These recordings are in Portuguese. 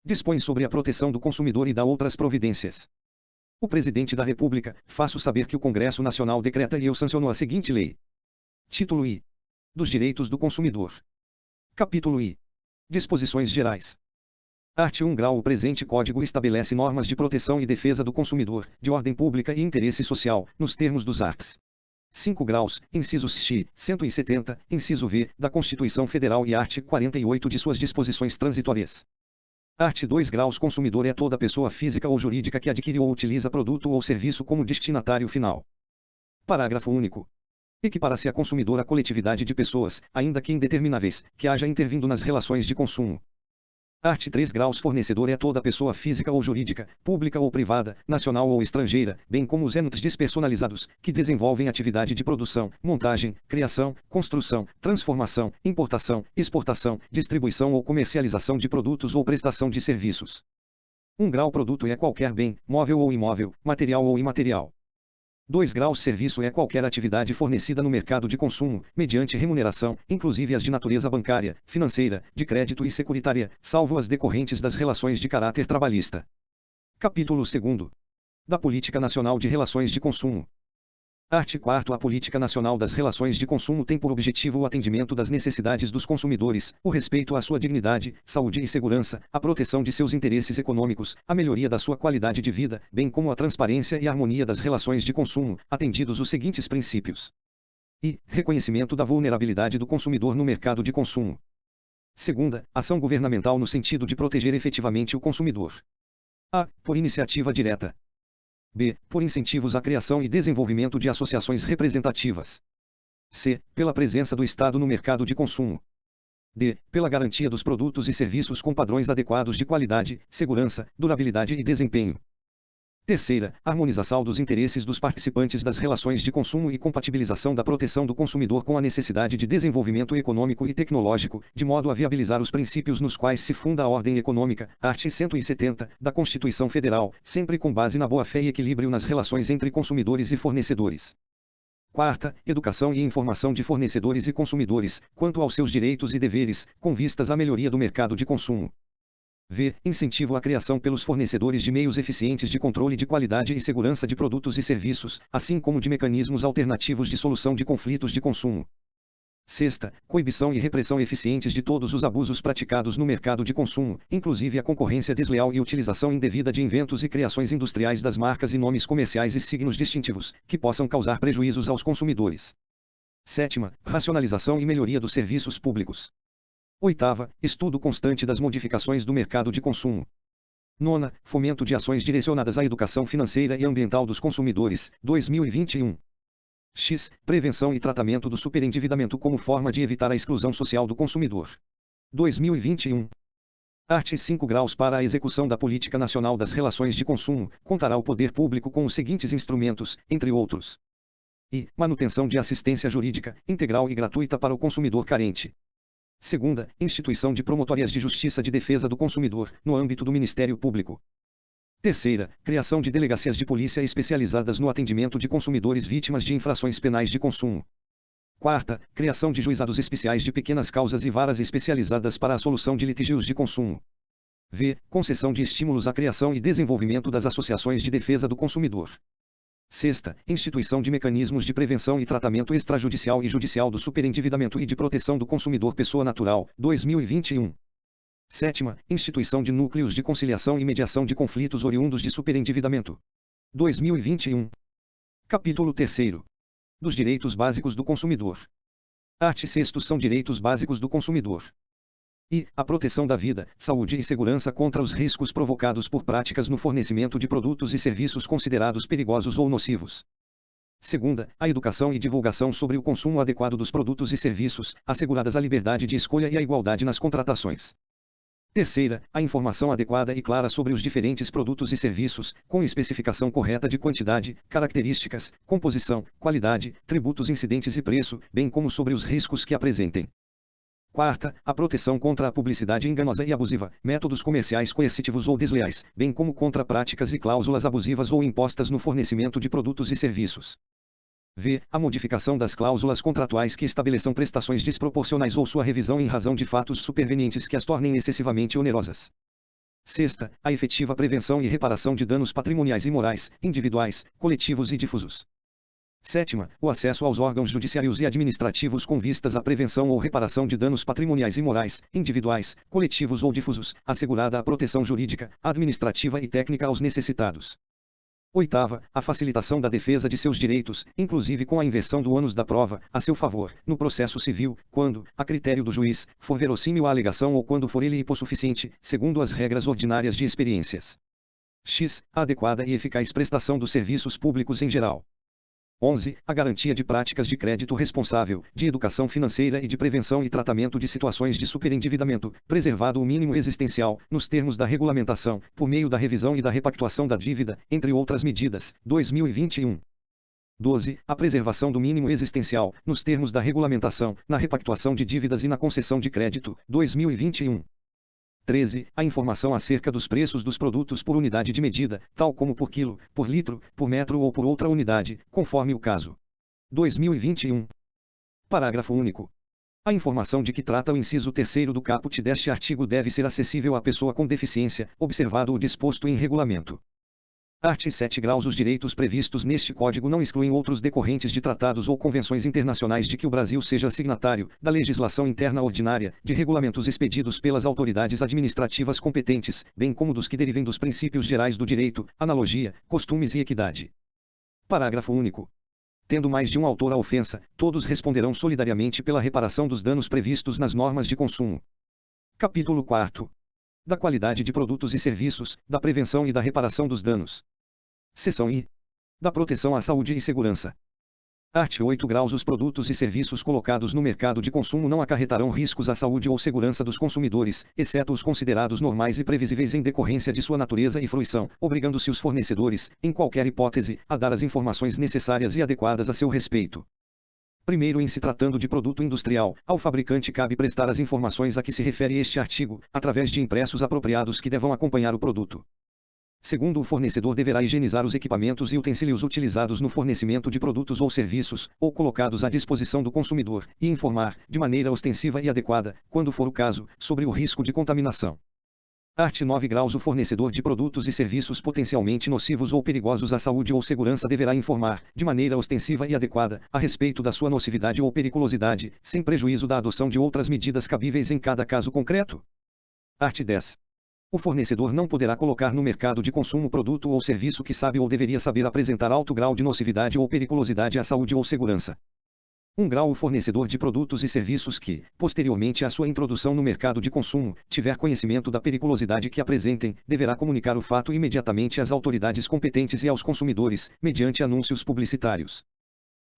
Dispõe sobre a proteção do consumidor e dá outras providências. O Presidente da República, faço saber que o Congresso Nacional decreta e eu sanciono a seguinte lei. Título I. Dos Direitos do Consumidor. Capítulo I. Disposições Gerais. Art. 1 grau. O presente Código estabelece normas de proteção e defesa do consumidor, de ordem pública e interesse social, nos termos dos arts. 5 graus, incisos X, 170, inciso V, da Constituição Federal e art. 48 de suas disposições transitórias. Art. 2 graus. Consumidor é toda pessoa física ou jurídica que adquire ou utiliza produto ou serviço como destinatário final. Parágrafo único. Equipara-se a consumidor a coletividade de pessoas, ainda que indetermináveis, que haja intervindo nas relações de consumo. Art. 3 graus. Fornecedor é toda pessoa física ou jurídica, pública ou privada, nacional ou estrangeira, bem como os entes despersonalizados, que desenvolvem atividade de produção, montagem, criação, construção, transformação, importação, exportação, distribuição ou comercialização de produtos ou prestação de serviços. 1 grau. Produto é qualquer bem, móvel ou imóvel, material ou imaterial. 2 graus. Serviço é qualquer atividade fornecida no mercado de consumo, mediante remuneração, inclusive as de natureza bancária, financeira, de crédito e securitária, salvo as decorrentes das relações de caráter trabalhista. Capítulo 2. Da Política Nacional de Relações de Consumo. Art. 4. A Política Nacional das Relações de Consumo tem por objetivo o atendimento das necessidades dos consumidores, o respeito à sua dignidade, saúde e segurança, a proteção de seus interesses econômicos, a melhoria da sua qualidade de vida, bem como a transparência e a harmonia das relações de consumo, atendidos os seguintes princípios. I. Reconhecimento da vulnerabilidade do consumidor no mercado de consumo. 2. Ação governamental no sentido de proteger efetivamente o consumidor. A. Por iniciativa direta. B. Por incentivos à criação e desenvolvimento de associações representativas. C. Pela presença do Estado no mercado de consumo. D. Pela garantia dos produtos e serviços com padrões adequados de qualidade, segurança, durabilidade e desempenho. 3. Harmonização dos interesses dos participantes das relações de consumo e compatibilização da proteção do consumidor com a necessidade de desenvolvimento econômico e tecnológico, de modo a viabilizar os princípios nos quais se funda a ordem econômica, art. 170, da Constituição Federal, sempre com base na boa-fé e equilíbrio nas relações entre consumidores e fornecedores. 4. Educação e informação de fornecedores e consumidores, quanto aos seus direitos e deveres, com vistas à melhoria do mercado de consumo. V. Incentivo à criação pelos fornecedores de meios eficientes de controle de qualidade e segurança de produtos e serviços, assim como de mecanismos alternativos de solução de conflitos de consumo. 6. Coibição e repressão eficientes de todos os abusos praticados no mercado de consumo, inclusive a concorrência desleal e utilização indevida de inventos e criações industriais das marcas e nomes comerciais e signos distintivos, que possam causar prejuízos aos consumidores. 7. Racionalização e melhoria dos serviços públicos. 8. Estudo constante das modificações do mercado de consumo. 9. Fomento de ações direcionadas à educação financeira e ambiental dos consumidores, 2021. X. Prevenção e tratamento do superendividamento como forma de evitar a exclusão social do consumidor. 2021. Art. 5 graus. Para a execução da Política Nacional das Relações de Consumo, contará o poder público com os seguintes instrumentos, entre outros. I. Manutenção de assistência jurídica, integral e gratuita para o consumidor carente. 2. Instituição de promotorias de justiça de defesa do consumidor, no âmbito do Ministério Público. 3. Criação de delegacias de polícia especializadas no atendimento de consumidores vítimas de infrações penais de consumo. 4. Criação de juizados especiais de pequenas causas e varas especializadas para a solução de litígios de consumo. V. Concessão de estímulos à criação e desenvolvimento das associações de defesa do consumidor. 6. Instituição de mecanismos de prevenção e tratamento extrajudicial e judicial do superendividamento e de proteção do consumidor pessoa natural, 2021. 7. Instituição de núcleos de conciliação e mediação de conflitos oriundos de superendividamento. 2021. Capítulo 3. Dos direitos básicos do consumidor. Art. 6. São direitos básicos do consumidor. I. A proteção da vida, saúde e segurança contra os riscos provocados por práticas no fornecimento de produtos e serviços considerados perigosos ou nocivos. 2. A educação e divulgação sobre o consumo adequado dos produtos e serviços, asseguradas a liberdade de escolha e a igualdade nas contratações. 3. A informação adequada e clara sobre os diferentes produtos e serviços, com especificação correta de quantidade, características, composição, qualidade, tributos incidentes e preço, bem como sobre os riscos que apresentem. 4. A proteção contra a publicidade enganosa e abusiva, métodos comerciais coercitivos ou desleais, bem como contra práticas e cláusulas abusivas ou impostas no fornecimento de produtos e serviços. V. A modificação das cláusulas contratuais que estabeleçam prestações desproporcionais ou sua revisão em razão de fatos supervenientes que as tornem excessivamente onerosas. Sexta, a efetiva prevenção e reparação de danos patrimoniais e morais, individuais, coletivos e difusos. Sétima, o acesso aos órgãos judiciários e administrativos com vistas à prevenção ou reparação de danos patrimoniais e morais, individuais, coletivos ou difusos, assegurada a proteção jurídica, administrativa e técnica aos necessitados. Oitava, a facilitação da defesa de seus direitos, inclusive com a inversão do ônus da prova, a seu favor, no processo civil, quando, a critério do juiz, for verossímil a alegação ou quando for ele hipossuficiente, segundo as regras ordinárias de experiências. X, a adequada e eficaz prestação dos serviços públicos em geral. 11. A garantia de práticas de crédito responsável, de educação financeira e de prevenção e tratamento de situações de superendividamento, preservado o mínimo existencial, nos termos da regulamentação, por meio da revisão e da repactuação da dívida, entre outras medidas, 2021. 12. A preservação do mínimo existencial, nos termos da regulamentação, na repactuação de dívidas e na concessão de crédito, 2021. 13. A informação acerca dos preços dos produtos por unidade de medida, tal como por quilo, por litro, por metro ou por outra unidade, conforme o caso. 2021. Parágrafo único. A informação de que trata o inciso 3º do caput deste artigo deve ser acessível à pessoa com deficiência, observado o disposto em regulamento. Art. 7 graus. Os direitos previstos neste Código não excluem outros decorrentes de tratados ou convenções internacionais de que o Brasil seja signatário, da legislação interna ordinária, de regulamentos expedidos pelas autoridades administrativas competentes, bem como dos que derivem dos princípios gerais do direito, analogia, costumes e equidade. Parágrafo único. Tendo mais de um autor a ofensa, todos responderão solidariamente pela reparação dos danos previstos nas normas de consumo. Capítulo 4. Da qualidade de produtos e serviços, da prevenção e da reparação dos danos. Seção I. Da proteção à saúde e segurança. Art. 8 graus. Os produtos e serviços colocados no mercado de consumo não acarretarão riscos à saúde ou segurança dos consumidores, exceto os considerados normais e previsíveis em decorrência de sua natureza e fruição, obrigando-se os fornecedores, em qualquer hipótese, a dar as informações necessárias e adequadas a seu respeito. Primeiro, em se tratando de produto industrial, ao fabricante cabe prestar as informações a que se refere este artigo, através de impressos apropriados que devam acompanhar o produto. Segundo, o fornecedor deverá higienizar os equipamentos e utensílios utilizados no fornecimento de produtos ou serviços, ou colocados à disposição do consumidor, e informar, de maneira ostensiva e adequada, quando for o caso, sobre o risco de contaminação. Art. 9 graus. O fornecedor de produtos e serviços potencialmente nocivos ou perigosos à saúde ou segurança deverá informar, de maneira ostensiva e adequada, a respeito da sua nocividade ou periculosidade, sem prejuízo da adoção de outras medidas cabíveis em cada caso concreto. Art. 10. O fornecedor não poderá colocar no mercado de consumo produto ou serviço que sabe ou deveria saber apresentar alto grau de nocividade ou periculosidade à saúde ou segurança. 1 grau. O fornecedor de produtos e serviços que, posteriormente à sua introdução no mercado de consumo, tiver conhecimento da periculosidade que apresentem, deverá comunicar o fato imediatamente às autoridades competentes e aos consumidores, mediante anúncios publicitários.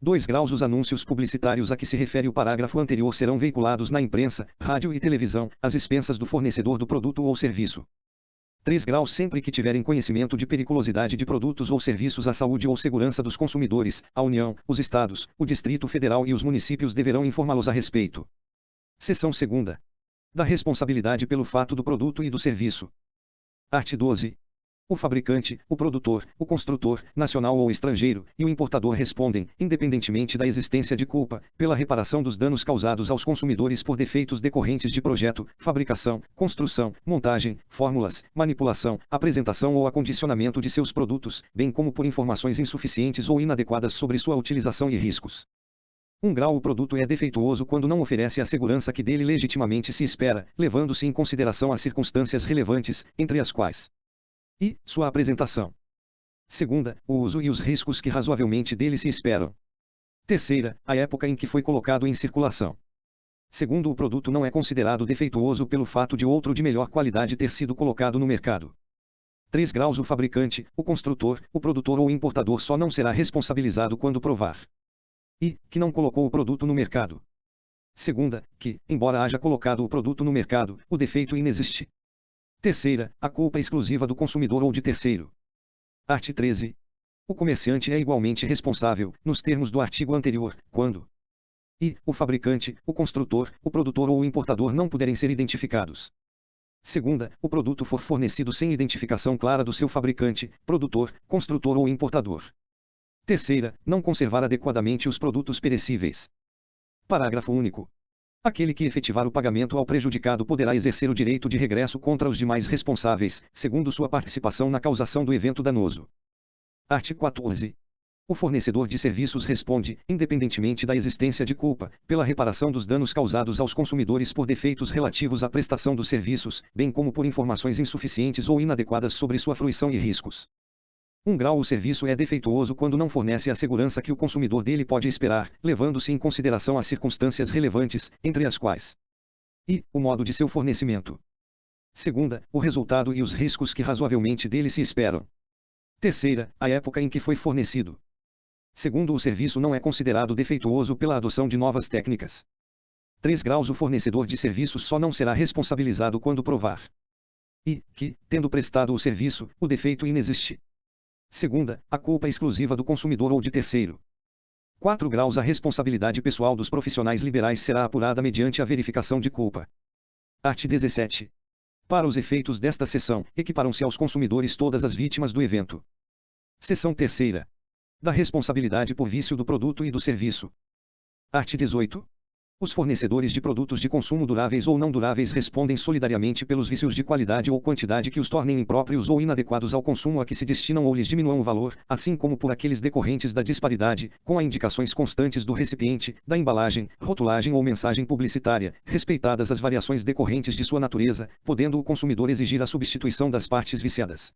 2 graus. Os anúncios publicitários a que se refere o parágrafo anterior serão veiculados na imprensa, rádio e televisão, às expensas do fornecedor do produto ou serviço. 3 graus. Sempre que tiverem conhecimento de periculosidade de produtos ou serviços à saúde ou segurança dos consumidores, a União, os Estados, o Distrito Federal e os municípios deverão informá-los a respeito. Seção 2ª. Da responsabilidade pelo fato do produto e do serviço. Art. 12. O fabricante, o produtor, o construtor, nacional ou estrangeiro, e o importador respondem, independentemente da existência de culpa, pela reparação dos danos causados aos consumidores por defeitos decorrentes de projeto, fabricação, construção, montagem, fórmulas, manipulação, apresentação ou acondicionamento de seus produtos, bem como por informações insuficientes ou inadequadas sobre sua utilização e riscos. 1 grau. O produto é defeituoso quando não oferece a segurança que dele legitimamente se espera, levando-se em consideração as circunstâncias relevantes, entre as quais e sua apresentação. 2ª, o uso e os riscos que razoavelmente dele se esperam. 3ª, a época em que foi colocado em circulação. 2º, o produto não é considerado defeituoso pelo fato de outro de melhor qualidade ter sido colocado no mercado. 3 graus. O fabricante, o construtor, o produtor ou o importador só não será responsabilizado quando provar e que não colocou o produto no mercado. 2ª, que, embora haja colocado o produto no mercado, o defeito inexiste. 3ª, a culpa exclusiva do consumidor ou de terceiro. Art. 13. O comerciante é igualmente responsável, nos termos do artigo anterior, quando e o fabricante, o construtor, o produtor ou o importador não puderem ser identificados. 2ª, o produto for fornecido sem identificação clara do seu fabricante, produtor, construtor ou importador. 3ª, não conservar adequadamente os produtos perecíveis. Parágrafo único. Aquele que efetivar o pagamento ao prejudicado poderá exercer o direito de regresso contra os demais responsáveis, segundo sua participação na causação do evento danoso. Artigo 14. O fornecedor de serviços responde, independentemente da existência de culpa, pela reparação dos danos causados aos consumidores por defeitos relativos à prestação dos serviços, bem como por informações insuficientes ou inadequadas sobre sua fruição e riscos. 1 grau O serviço é defeituoso quando não fornece a segurança que o consumidor dele pode esperar, levando-se em consideração as circunstâncias relevantes, entre as quais e o modo de seu fornecimento. 2, o resultado e os riscos que razoavelmente dele se esperam. 3, a época em que foi fornecido. 2, o serviço não é considerado defeituoso pela adoção de novas técnicas. 3 graus O fornecedor de serviços só não será responsabilizado quando provar e que, tendo prestado o serviço, o defeito inexiste. 2, a culpa exclusiva do consumidor ou de terceiro. 4 graus A responsabilidade pessoal dos profissionais liberais será apurada mediante a verificação de culpa. Art. 17. Para os efeitos desta seção, equiparam-se aos consumidores todas as vítimas do evento. Seção 3ª. Da responsabilidade por vício do produto e do serviço. Art. 18. Os fornecedores de produtos de consumo duráveis ou não duráveis respondem solidariamente pelos vícios de qualidade ou quantidade que os tornem impróprios ou inadequados ao consumo a que se destinam ou lhes diminuam o valor, assim como por aqueles decorrentes da disparidade, com as indicações constantes do recipiente, da embalagem, rotulagem ou mensagem publicitária, respeitadas as variações decorrentes de sua natureza, podendo o consumidor exigir a substituição das partes viciadas.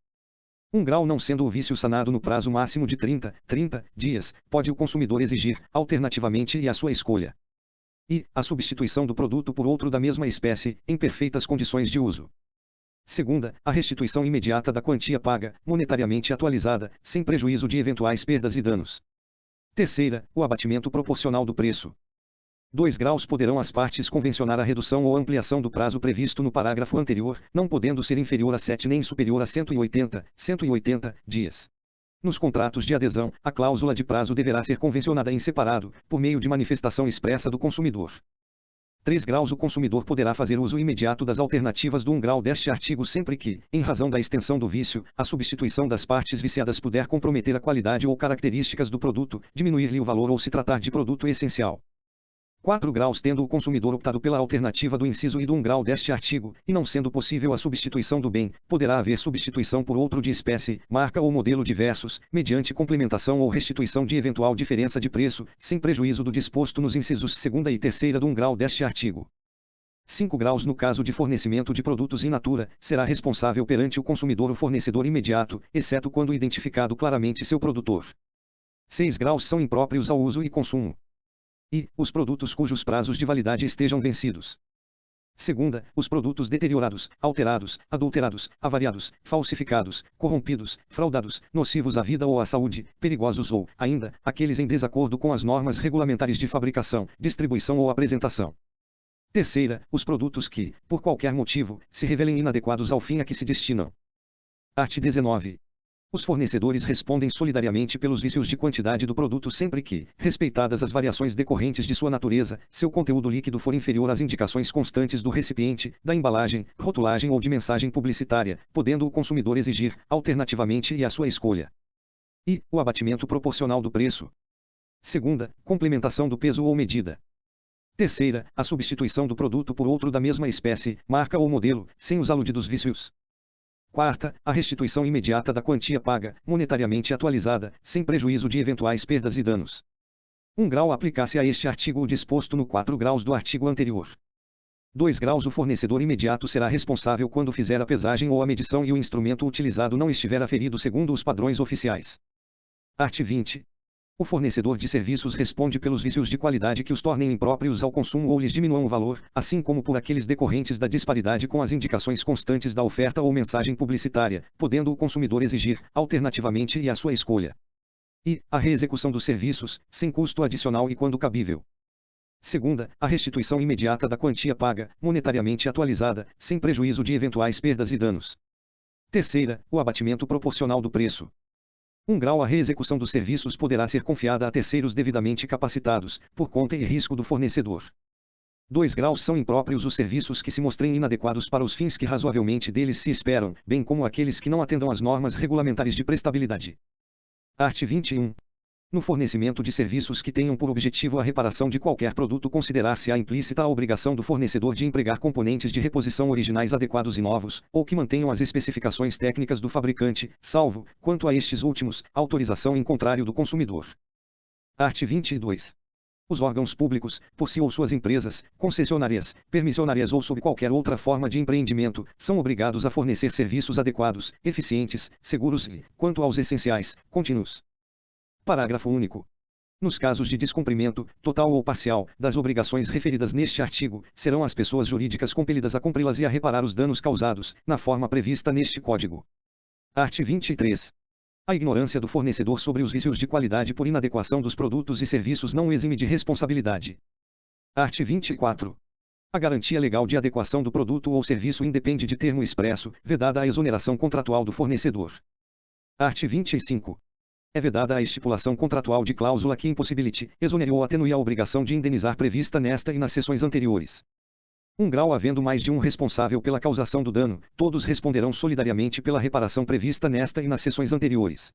1 grau Não sendo o vício sanado no prazo máximo de 30 dias, pode o consumidor exigir, alternativamente e à sua escolha, e a substituição do produto por outro da mesma espécie, em perfeitas condições de uso. 2, a restituição imediata da quantia paga, monetariamente atualizada, sem prejuízo de eventuais perdas e danos. 3, o abatimento proporcional do preço. 2 graus Poderão as partes convencionar a redução ou ampliação do prazo previsto no parágrafo anterior, não podendo ser inferior a 7 nem superior a 180 dias. Nos contratos de adesão, a cláusula de prazo deverá ser convencionada em separado, por meio de manifestação expressa do consumidor. 3 graus O consumidor poderá fazer uso imediato das alternativas do 1 grau deste artigo sempre que, em razão da extensão do vício, a substituição das partes viciadas puder comprometer a qualidade ou características do produto, diminuir-lhe o valor ou se tratar de produto essencial. 4 graus Tendo o consumidor optado pela alternativa do inciso I do 1 grau deste artigo, e não sendo possível a substituição do bem, poderá haver substituição por outro de espécie, marca ou modelo diversos, mediante complementação ou restituição de eventual diferença de preço, sem prejuízo do disposto nos incisos 2ª e 3ª do 1 grau deste artigo. 5 graus No caso de fornecimento de produtos in natura, será responsável perante o consumidor o fornecedor imediato, exceto quando identificado claramente seu produtor. 6 graus São impróprios ao uso e consumo e os produtos cujos prazos de validade estejam vencidos. 2, os produtos deteriorados, alterados, adulterados, avariados, falsificados, corrompidos, fraudados, nocivos à vida ou à saúde, perigosos ou, ainda, aqueles em desacordo com as normas regulamentares de fabricação, distribuição ou apresentação. 3, os produtos que, por qualquer motivo, se revelem inadequados ao fim a que se destinam. Art. 19. Os fornecedores respondem solidariamente pelos vícios de quantidade do produto sempre que, respeitadas as variações decorrentes de sua natureza, seu conteúdo líquido for inferior às indicações constantes do recipiente, da embalagem, rotulagem ou de mensagem publicitária, podendo o consumidor exigir, alternativamente e à sua escolha, e o abatimento proporcional do preço. 2, complementação do peso ou medida. 3, a substituição do produto por outro da mesma espécie, marca ou modelo, sem os aludidos vícios. 4, a restituição imediata da quantia paga, monetariamente atualizada, sem prejuízo de eventuais perdas e danos. 1 grau Aplicar-se a este artigo o disposto no 4 graus do artigo anterior. 2 graus O fornecedor imediato será responsável quando fizer a pesagem ou a medição e o instrumento utilizado não estiver aferido segundo os padrões oficiais. Art. 20. O fornecedor de serviços responde pelos vícios de qualidade que os tornem impróprios ao consumo ou lhes diminuam o valor, assim como por aqueles decorrentes da disparidade com as indicações constantes da oferta ou mensagem publicitária, podendo o consumidor exigir, alternativamente e à sua escolha, e a reexecução dos serviços, sem custo adicional e quando cabível. 2, a restituição imediata da quantia paga, monetariamente atualizada, sem prejuízo de eventuais perdas e danos. 3, o abatimento proporcional do preço. 1 grau A reexecução dos serviços poderá ser confiada a terceiros devidamente capacitados, por conta e risco do fornecedor. 2 graus São impróprios os serviços que se mostrem inadequados para os fins que razoavelmente deles se esperam, bem como aqueles que não atendam às normas regulamentares de prestabilidade. Art. 21. No fornecimento de serviços que tenham por objetivo a reparação de qualquer produto, considerar-se-á implícita a obrigação do fornecedor de empregar componentes de reposição originais adequados e novos, ou que mantenham as especificações técnicas do fabricante, salvo, quanto a estes últimos, autorização em contrário do consumidor. Art. 22. Os órgãos públicos, por si ou suas empresas, concessionárias, permissionárias ou sob qualquer outra forma de empreendimento, são obrigados a fornecer serviços adequados, eficientes, seguros e, quanto aos essenciais, contínuos. Parágrafo único. Nos casos de descumprimento, total ou parcial, das obrigações referidas neste artigo, serão as pessoas jurídicas compelidas a cumpri-las e a reparar os danos causados, na forma prevista neste Código. Art. 23. A ignorância do fornecedor sobre os vícios de qualidade por inadequação dos produtos e serviços não o exime de responsabilidade. Art. 24. A garantia legal de adequação do produto ou serviço independe de termo expresso, vedada a exoneração contratual do fornecedor. Art. 25. É vedada a estipulação contratual de cláusula que impossibilite, exonere ou atenue a obrigação de indenizar prevista nesta e nas seções anteriores. 1 grau havendo mais de um responsável pela causação do dano, todos responderão solidariamente pela reparação prevista nesta e nas seções anteriores.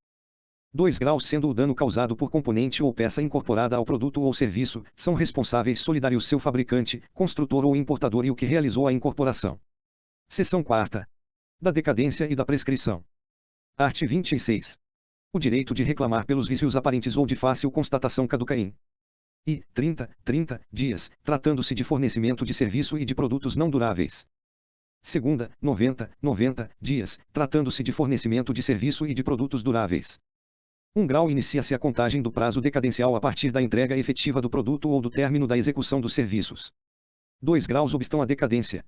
2 graus sendo o dano causado por componente ou peça incorporada ao produto ou serviço, são responsáveis solidários seu fabricante, construtor ou importador e o que realizou a incorporação. Seção 4ª. Da decadência e da prescrição. Art. 26. O direito de reclamar pelos vícios aparentes ou de fácil constatação caduca em 30 dias, tratando-se de fornecimento de serviço e de produtos não duráveis. Segunda, 90 dias, tratando-se de fornecimento de serviço e de produtos duráveis. 1 grau inicia-se a contagem do prazo decadencial a partir da entrega efetiva do produto ou do término da execução dos serviços. 2 graus obstam a decadência.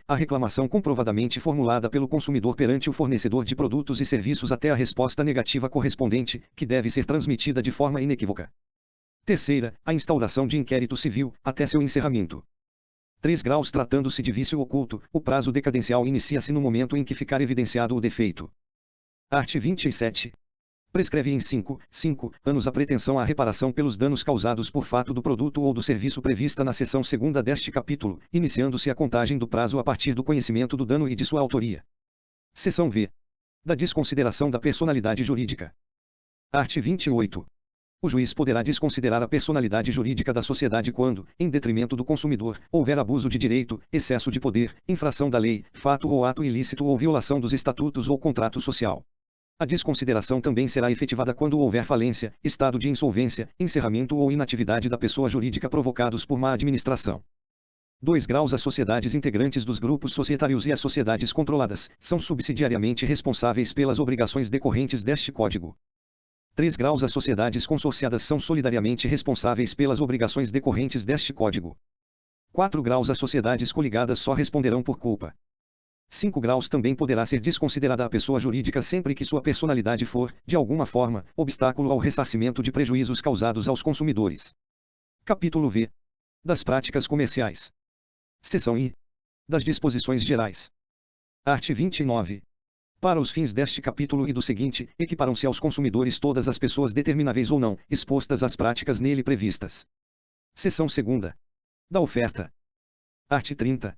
A reclamação comprovadamente formulada pelo consumidor perante o fornecedor de produtos e serviços até a resposta negativa correspondente, que deve ser transmitida de forma inequívoca. Terceira, a instauração de inquérito civil, até seu encerramento. 3 graus tratando-se de vício oculto, o prazo decadencial inicia-se no momento em que ficar evidenciado o defeito. Art. 27. Prescreve em 5 anos a pretensão à reparação pelos danos causados por fato do produto ou do serviço prevista na seção 2ª deste capítulo, iniciando-se a contagem do prazo a partir do conhecimento do dano e de sua autoria. Seção V. Da desconsideração da personalidade jurídica. Art. 28. O juiz poderá desconsiderar a personalidade jurídica da sociedade quando, em detrimento do consumidor, houver abuso de direito, excesso de poder, infração da lei, fato ou ato ilícito ou violação dos estatutos ou contrato social. A desconsideração também será efetivada quando houver falência, estado de insolvência, encerramento ou inatividade da pessoa jurídica provocados por má administração. 2 graus. As sociedades integrantes dos grupos societários e as sociedades controladas são subsidiariamente responsáveis pelas obrigações decorrentes deste Código. 3 graus. As sociedades consorciadas são solidariamente responsáveis pelas obrigações decorrentes deste Código. 4 graus. As sociedades coligadas só responderão por culpa. 5 graus. Também poderá ser desconsiderada a pessoa jurídica sempre que sua personalidade for, de alguma forma, obstáculo ao ressarcimento de prejuízos causados aos consumidores. Capítulo V. Das práticas comerciais. Seção I. Das disposições gerais. Art. 29. Para os fins deste capítulo e do seguinte, equiparam-se aos consumidores todas as pessoas determináveis ou não, expostas às práticas nele previstas. Seção 2ª. Da oferta. Art. 30.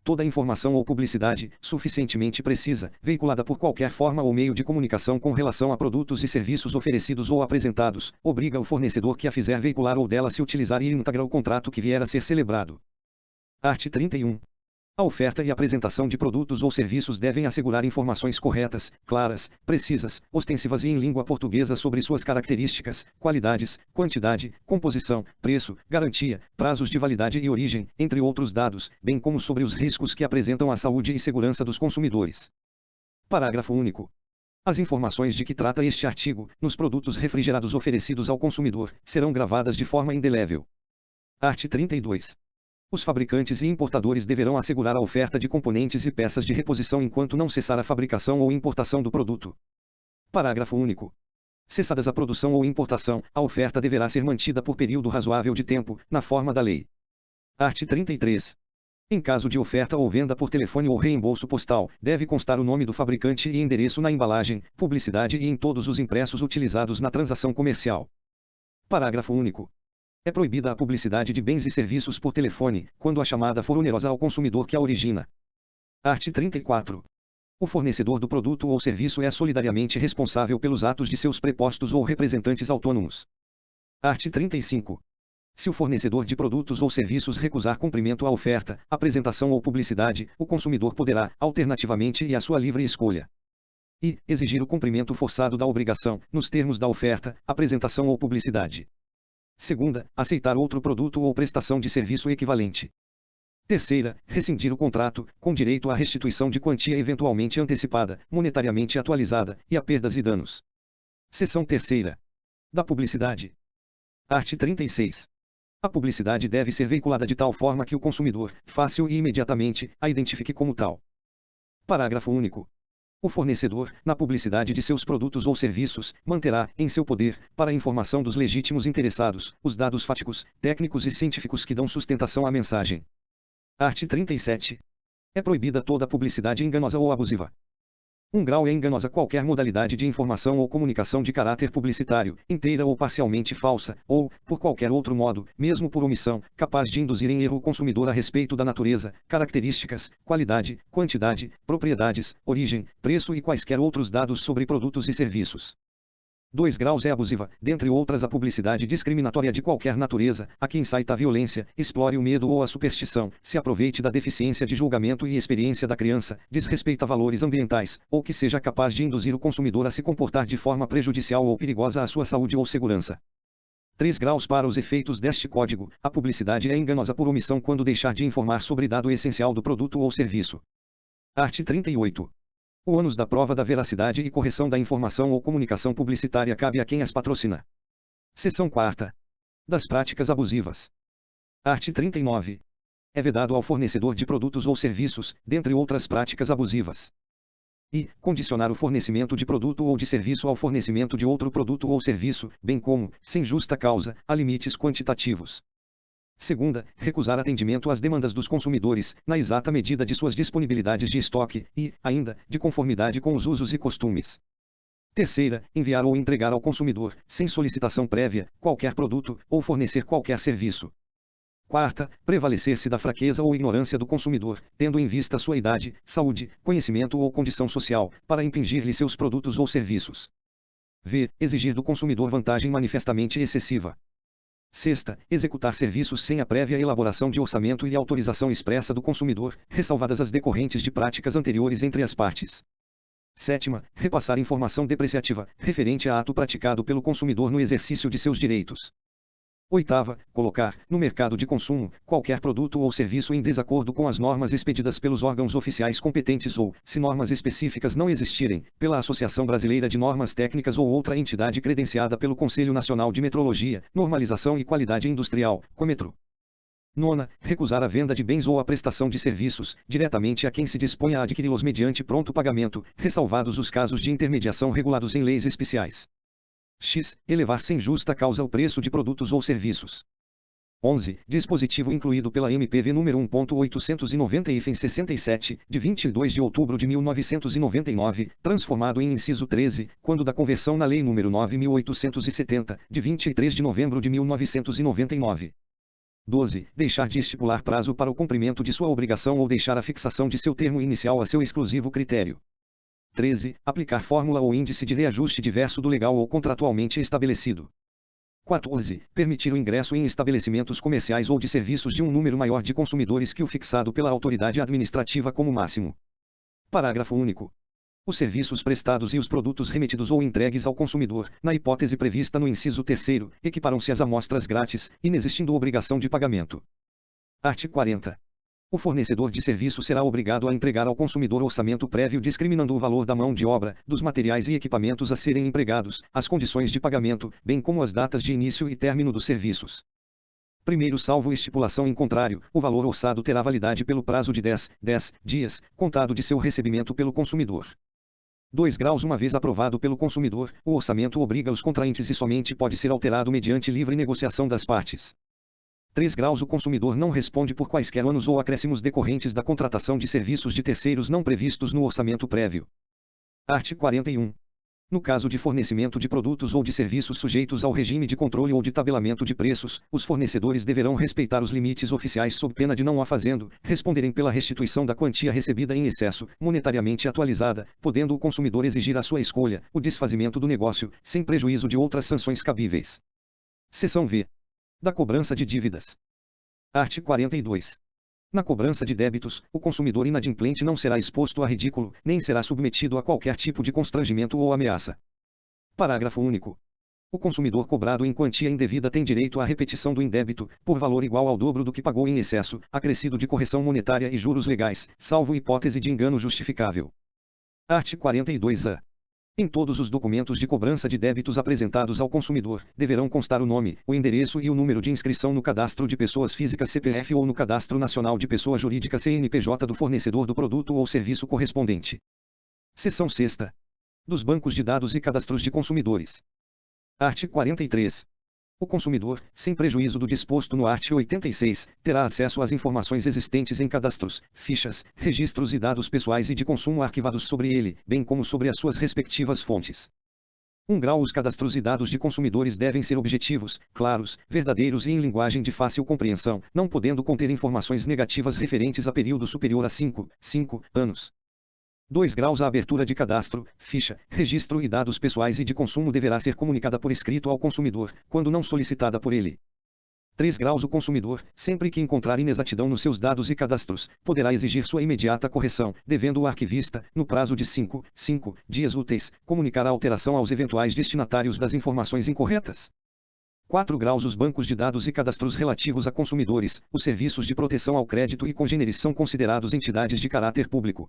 Toda informação ou publicidade, suficientemente precisa, veiculada por qualquer forma ou meio de comunicação com relação a produtos e serviços oferecidos ou apresentados, obriga o fornecedor que a fizer veicular ou dela se utilizar e integra o contrato que vier a ser celebrado. Art. 31. A oferta e apresentação de produtos ou serviços devem assegurar informações corretas, claras, precisas, ostensivas e em língua portuguesa sobre suas características, qualidades, quantidade, composição, preço, garantia, prazos de validade e origem, entre outros dados, bem como sobre os riscos que apresentam à saúde e segurança dos consumidores. Parágrafo único. As informações de que trata este artigo, nos produtos refrigerados oferecidos ao consumidor, serão gravadas de forma indelével. Art. 32. Os fabricantes e importadores deverão assegurar a oferta de componentes e peças de reposição enquanto não cessar a fabricação ou importação do produto. Parágrafo único. Cessadas a produção ou importação, a oferta deverá ser mantida por período razoável de tempo, na forma da lei. Art. 33. Em caso de oferta ou venda por telefone ou reembolso postal, deve constar o nome do fabricante e endereço na embalagem, publicidade e em todos os impressos utilizados na transação comercial. Parágrafo único. É proibida a publicidade de bens e serviços por telefone, quando a chamada for onerosa ao consumidor que a origina. Art. 34. O fornecedor do produto ou serviço é solidariamente responsável pelos atos de seus prepostos ou representantes autônomos. Art. 35. Se o fornecedor de produtos ou serviços recusar cumprimento à oferta, apresentação ou publicidade, o consumidor poderá, alternativamente e à sua livre escolha, e exigir o cumprimento forçado da obrigação, nos termos da oferta, apresentação ou publicidade. Segunda, aceitar outro produto ou prestação de serviço equivalente. Terceira, rescindir o contrato, com direito à restituição de quantia eventualmente antecipada, monetariamente atualizada, e a perdas e danos. Seção terceira. Da publicidade. Art. 36. A publicidade deve ser veiculada de tal forma que o consumidor, fácil e imediatamente, a identifique como tal. Parágrafo único. O fornecedor, na publicidade de seus produtos ou serviços, manterá, em seu poder, para a informação dos legítimos interessados, os dados fáticos, técnicos e científicos que dão sustentação à mensagem. Art. 37. É proibida toda publicidade enganosa ou abusiva. 1 grau é enganosa qualquer modalidade de informação ou comunicação de caráter publicitário, inteira ou parcialmente falsa, ou, por qualquer outro modo, mesmo por omissão, capaz de induzir em erro o consumidor a respeito da natureza, características, qualidade, quantidade, propriedades, origem, preço e quaisquer outros dados sobre produtos e serviços. 2 graus é abusiva, dentre outras a publicidade discriminatória de qualquer natureza, a que incita a violência, explore o medo ou a superstição, se aproveite da deficiência de julgamento e experiência da criança, desrespeita valores ambientais, ou que seja capaz de induzir o consumidor a se comportar de forma prejudicial ou perigosa à sua saúde ou segurança. 3 graus para os efeitos deste código, a publicidade é enganosa por omissão quando deixar de informar sobre dado essencial do produto ou serviço. Art. 38. O ônus da prova da veracidade e correção da informação ou comunicação publicitária cabe a quem as patrocina. Seção 4. Das práticas abusivas. Art. 39. É vedado ao fornecedor de produtos ou serviços, dentre outras práticas abusivas, e condicionar o fornecimento de produto ou de serviço ao fornecimento de outro produto ou serviço, bem como, sem justa causa, a limites quantitativos. Segunda, recusar atendimento às demandas dos consumidores, na exata medida de suas disponibilidades de estoque, e, ainda, de conformidade com os usos e costumes. Terceira, enviar ou entregar ao consumidor, sem solicitação prévia, qualquer produto, ou fornecer qualquer serviço. Quarta, prevalecer-se da fraqueza ou ignorância do consumidor, tendo em vista sua idade, saúde, conhecimento ou condição social, para impingir-lhe seus produtos ou serviços. V. Exigir do consumidor vantagem manifestamente excessiva. Sexta, executar serviços sem a prévia elaboração de orçamento e autorização expressa do consumidor, ressalvadas as decorrentes de práticas anteriores entre as partes. Sétima, repassar informação depreciativa, referente a ato praticado pelo consumidor no exercício de seus direitos. Oitava, colocar, no mercado de consumo, qualquer produto ou serviço em desacordo com as normas expedidas pelos órgãos oficiais competentes ou, se normas específicas não existirem, pela Associação Brasileira de Normas Técnicas ou outra entidade credenciada pelo Conselho Nacional de Metrologia, Normalização e Qualidade Industrial, Cometro. Nona, recusar a venda de bens ou a prestação de serviços, diretamente a quem se disponha a adquiri-los mediante pronto pagamento, ressalvados os casos de intermediação regulados em leis especiais. X. Elevar sem justa causa o preço de produtos ou serviços. 11. Dispositivo incluído pela MPV número 1.890/67, de 22 de outubro de 1999, transformado em inciso 13, quando da conversão na Lei número 9.870, de 23 de novembro de 1999. 12. Deixar de estipular prazo para o cumprimento de sua obrigação ou deixar a fixação de seu termo inicial a seu exclusivo critério. 13. Aplicar fórmula ou índice de reajuste diverso do legal ou contratualmente estabelecido. 14. Permitir o ingresso em estabelecimentos comerciais ou de serviços de um número maior de consumidores que o fixado pela autoridade administrativa como máximo. Parágrafo único. Os serviços prestados e os produtos remetidos ou entregues ao consumidor, na hipótese prevista no inciso 3º, equiparam-se às amostras grátis, inexistindo obrigação de pagamento. Art. 40. O fornecedor de serviço será obrigado a entregar ao consumidor orçamento prévio discriminando o valor da mão de obra, dos materiais e equipamentos a serem empregados, as condições de pagamento, bem como as datas de início e término dos serviços. Primeiro, salvo estipulação em contrário, o valor orçado terá validade pelo prazo de 10 dias, contado de seu recebimento pelo consumidor. 2 graus. Uma vez aprovado pelo consumidor, o orçamento obriga os contraentes e somente pode ser alterado mediante livre negociação das partes. 3 graus. O consumidor não responde por quaisquer ônus ou acréscimos decorrentes da contratação de serviços de terceiros não previstos no orçamento prévio. Art. 41. No caso de fornecimento de produtos ou de serviços sujeitos ao regime de controle ou de tabelamento de preços, os fornecedores deverão respeitar os limites oficiais sob pena de não a fazendo, responderem pela restituição da quantia recebida em excesso, monetariamente atualizada, podendo o consumidor exigir à sua escolha o desfazimento do negócio, sem prejuízo de outras sanções cabíveis. Seção V. Da cobrança de dívidas. Art. 42. Na cobrança de débitos, o consumidor inadimplente não será exposto a ridículo, nem será submetido a qualquer tipo de constrangimento ou ameaça. Parágrafo único. O consumidor cobrado em quantia indevida tem direito à repetição do indébito, por valor igual ao dobro do que pagou em excesso, acrescido de correção monetária e juros legais, salvo hipótese de engano justificável. Art. 42-A. Em todos os documentos de cobrança de débitos apresentados ao consumidor, deverão constar o nome, o endereço e o número de inscrição no Cadastro de Pessoas Físicas CPF ou no Cadastro Nacional de Pessoa Jurídica CNPJ do fornecedor do produto ou serviço correspondente. Seção 6ª. Dos bancos de dados e cadastros de consumidores. Art. 43. O consumidor, sem prejuízo do disposto no art. 86, terá acesso às informações existentes em cadastros, fichas, registros e dados pessoais e de consumo arquivados sobre ele, bem como sobre as suas respectivas fontes. 1 grau. Os cadastros e dados de consumidores devem ser objetivos, claros, verdadeiros e em linguagem de fácil compreensão, não podendo conter informações negativas referentes a período superior a 5 anos. 2 graus. A abertura de cadastro, ficha, registro e dados pessoais e de consumo deverá ser comunicada por escrito ao consumidor, quando não solicitada por ele. 3 graus. O consumidor, sempre que encontrar inexatidão nos seus dados e cadastros, poderá exigir sua imediata correção, devendo o arquivista, no prazo de 5 dias úteis, comunicar a alteração aos eventuais destinatários das informações incorretas. 4 graus. Os bancos de dados e cadastros relativos a consumidores, os serviços de proteção ao crédito e congêneres são considerados entidades de caráter público.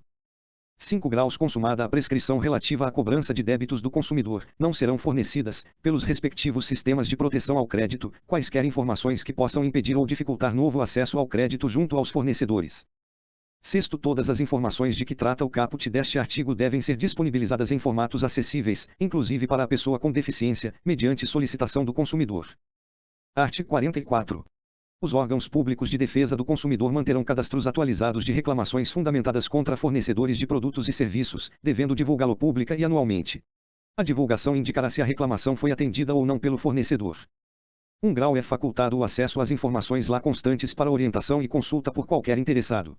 5 graus. Consumada a prescrição relativa à cobrança de débitos do consumidor, não serão fornecidas, pelos respectivos sistemas de proteção ao crédito, quaisquer informações que possam impedir ou dificultar novo acesso ao crédito junto aos fornecedores. 6. Todas as informações de que trata o caput deste artigo devem ser disponibilizadas em formatos acessíveis, inclusive para a pessoa com deficiência, mediante solicitação do consumidor. Art. 44. Os órgãos públicos de defesa do consumidor manterão cadastros atualizados de reclamações fundamentadas contra fornecedores de produtos e serviços, devendo divulgá-lo pública e anualmente. A divulgação indicará se a reclamação foi atendida ou não pelo fornecedor. 1 grau. É facultado o acesso às informações lá constantes para orientação e consulta por qualquer interessado.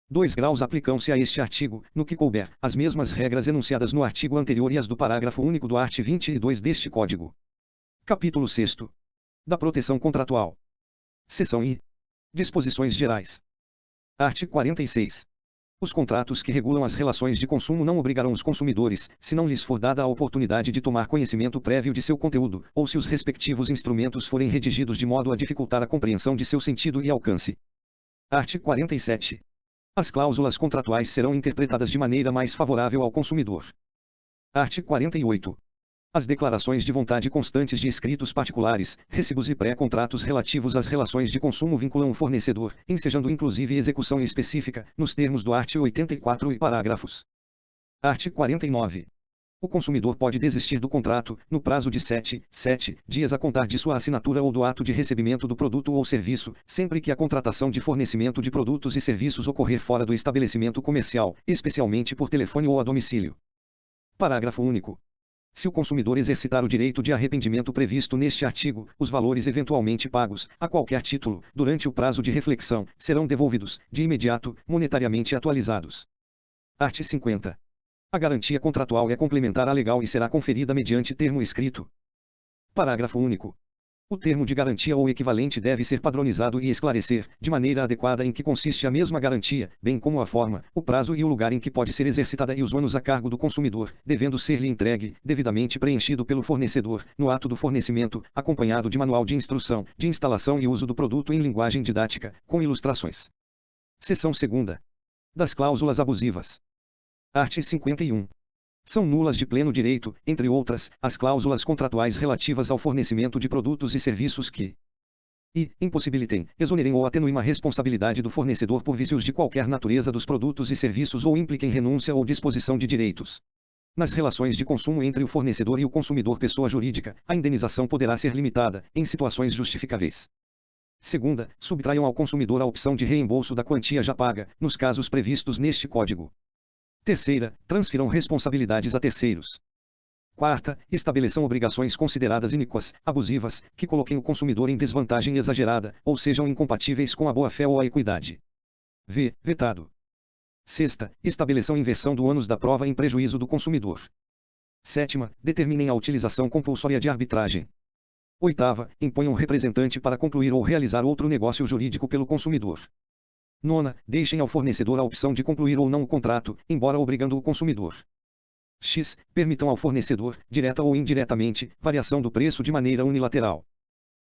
2 graus. Aplicam-se a este artigo, no que couber, as mesmas regras enunciadas no artigo anterior e as do parágrafo único do art. 22 deste Código. Capítulo 6º. Da proteção contratual. Seção I. Disposições gerais. Art. 46. Os contratos que regulam as relações de consumo não obrigarão os consumidores, se não lhes for dada a oportunidade de tomar conhecimento prévio de seu conteúdo, ou se os respectivos instrumentos forem redigidos de modo a dificultar a compreensão de seu sentido e alcance. Art. 47. As cláusulas contratuais serão interpretadas de maneira mais favorável ao consumidor. Art. 48. As declarações de vontade constantes de escritos particulares, recibos e pré-contratos relativos às relações de consumo vinculam o fornecedor, ensejando inclusive execução específica, nos termos do art. 84 e parágrafos. Art. 49. O consumidor pode desistir do contrato, no prazo de 7 dias a contar de sua assinatura ou do ato de recebimento do produto ou serviço, sempre que a contratação de fornecimento de produtos e serviços ocorrer fora do estabelecimento comercial, especialmente por telefone ou a domicílio. Parágrafo único. Se o consumidor exercitar o direito de arrependimento previsto neste artigo, os valores eventualmente pagos, a qualquer título, durante o prazo de reflexão, serão devolvidos, de imediato, monetariamente atualizados. Art. 50. A garantia contratual é complementar à legal e será conferida mediante termo escrito. Parágrafo único. O termo de garantia ou equivalente deve ser padronizado e esclarecer, de maneira adequada em que consiste a mesma garantia, bem como a forma, o prazo e o lugar em que pode ser exercitada e os ônus a cargo do consumidor, devendo ser-lhe entregue, devidamente preenchido pelo fornecedor, no ato do fornecimento, acompanhado de manual de instrução, de instalação e uso do produto em linguagem didática, com ilustrações. Seção 2ª. Das cláusulas abusivas. Art. 51. São nulas de pleno direito, entre outras, as cláusulas contratuais relativas ao fornecimento de produtos e serviços que impossibilitem, exonerem ou atenuem a responsabilidade do fornecedor por vícios de qualquer natureza dos produtos e serviços ou impliquem renúncia ou disposição de direitos. Nas relações de consumo entre o fornecedor e o consumidor pessoa jurídica, a indenização poderá ser limitada, em situações justificáveis. 2ª, subtraiam ao consumidor a opção de reembolso da quantia já paga, nos casos previstos neste Código. 3ª, transfiram responsabilidades a terceiros. Quarta, estabeleçam obrigações consideradas iníquas, abusivas, que coloquem o consumidor em desvantagem exagerada, ou sejam incompatíveis com a boa-fé ou a equidade. Vetado. Sexta, estabeleçam inversão do ônus da prova em prejuízo do consumidor. Sétima, determinem a utilização compulsória de arbitragem. Oitava, imponham representante para concluir ou realizar outro negócio jurídico pelo consumidor. Nona, deixem ao fornecedor a opção de concluir ou não o contrato, embora obrigando o consumidor. X. Permitam ao fornecedor, direta ou indiretamente, variação do preço de maneira unilateral.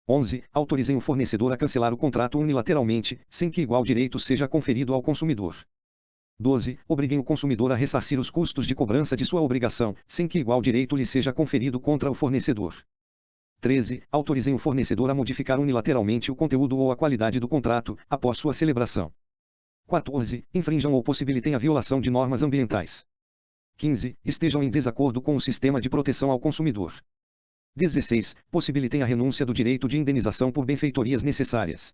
11. Autorizem o fornecedor a cancelar o contrato unilateralmente, sem que igual direito seja conferido ao consumidor. 12. Obriguem o consumidor a ressarcir os custos de cobrança de sua obrigação, sem que igual direito lhe seja conferido contra o fornecedor. 13. Autorizem o fornecedor a modificar unilateralmente o conteúdo ou a qualidade do contrato, após sua celebração. 14. Infrinjam ou possibilitem a violação de normas ambientais. 15. Estejam em desacordo com o sistema de proteção ao consumidor. 16. Possibilitem a renúncia do direito de indenização por benfeitorias necessárias.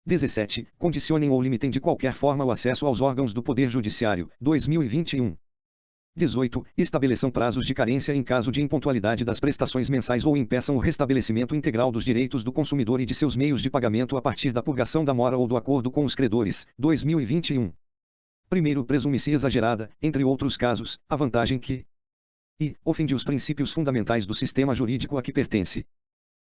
17. Condicionem ou limitem de qualquer forma o acesso aos órgãos do Poder Judiciário, 2021. 18. Estabeleçam prazos de carência em caso de impontualidade das prestações mensais ou impeçam o restabelecimento integral dos direitos do consumidor e de seus meios de pagamento a partir da purgação da mora ou do acordo com os credores, 2021. Primeiro, presume-se exagerada, entre outros casos, a vantagem que ofende os princípios fundamentais do sistema jurídico a que pertence.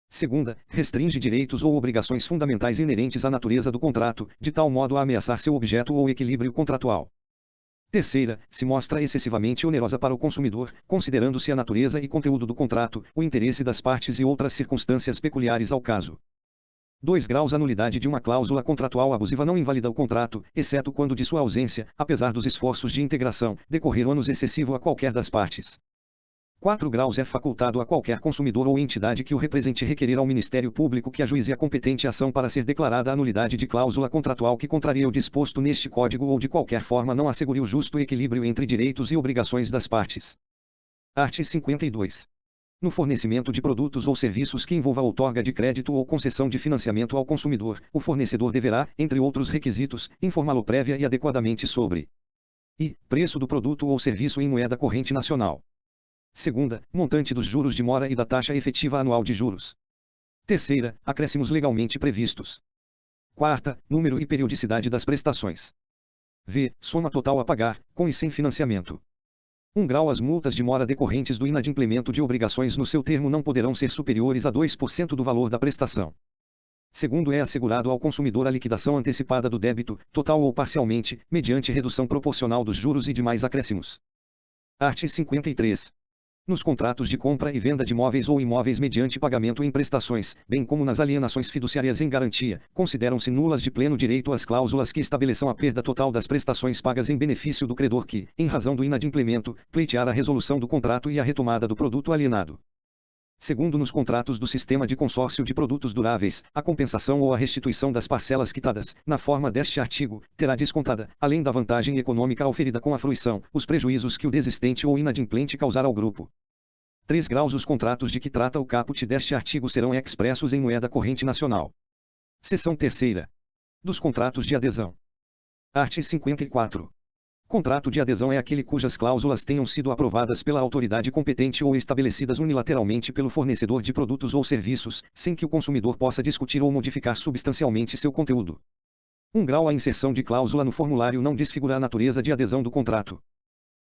Segunda, restringe direitos ou obrigações fundamentais inerentes à natureza do contrato, de tal modo a ameaçar seu objeto ou equilíbrio contratual. Terceira, se mostra excessivamente onerosa para o consumidor, considerando-se a natureza e conteúdo do contrato, o interesse das partes e outras circunstâncias peculiares ao caso. 2 graus. A nulidade de uma cláusula contratual abusiva não invalida o contrato, exceto quando de sua ausência, apesar dos esforços de integração, decorrer ônus excessivo a qualquer das partes. 4 graus. É facultado a qualquer consumidor ou entidade que o represente requerer ao Ministério Público que ajuize a competente ação para ser declarada a nulidade de cláusula contratual que contraria o disposto neste Código ou de qualquer forma não assegure o justo equilíbrio entre direitos e obrigações das partes. Art. 52. No fornecimento de produtos ou serviços que envolva outorga de crédito ou concessão de financiamento ao consumidor, o fornecedor deverá, entre outros requisitos, informá-lo prévia e adequadamente sobre preço do produto ou serviço em moeda corrente nacional. Segunda, montante dos juros de mora e da taxa efetiva anual de juros. Terceira, acréscimos legalmente previstos. Quarta, número e periodicidade das prestações. Soma total a pagar, com e sem financiamento. 1 grau. As multas de mora decorrentes do inadimplemento de obrigações no seu termo não poderão ser superiores a 2% do valor da prestação. Segundo, é assegurado ao consumidor a liquidação antecipada do débito, total ou parcialmente, mediante redução proporcional dos juros e demais acréscimos. Art. 53. Nos contratos de compra e venda de móveis ou imóveis mediante pagamento em prestações, bem como nas alienações fiduciárias em garantia, consideram-se nulas de pleno direito as cláusulas que estabeleçam a perda total das prestações pagas em benefício do credor que, em razão do inadimplemento, pleitear a resolução do contrato e a retomada do produto alienado. Segundo, nos contratos do sistema de consórcio de produtos duráveis, a compensação ou a restituição das parcelas quitadas, na forma deste artigo, terá descontada, além da vantagem econômica oferida com a fruição, os prejuízos que o desistente ou inadimplente causar ao grupo. 3 graus. Os contratos de que trata o caput deste artigo serão expressos em moeda corrente nacional. Seção 3ª. Dos contratos de adesão. Art. 54. Contrato de adesão é aquele cujas cláusulas tenham sido aprovadas pela autoridade competente ou estabelecidas unilateralmente pelo fornecedor de produtos ou serviços, sem que o consumidor possa discutir ou modificar substancialmente seu conteúdo. 1 grau. A inserção de cláusula no formulário não desfigura a natureza de adesão do contrato.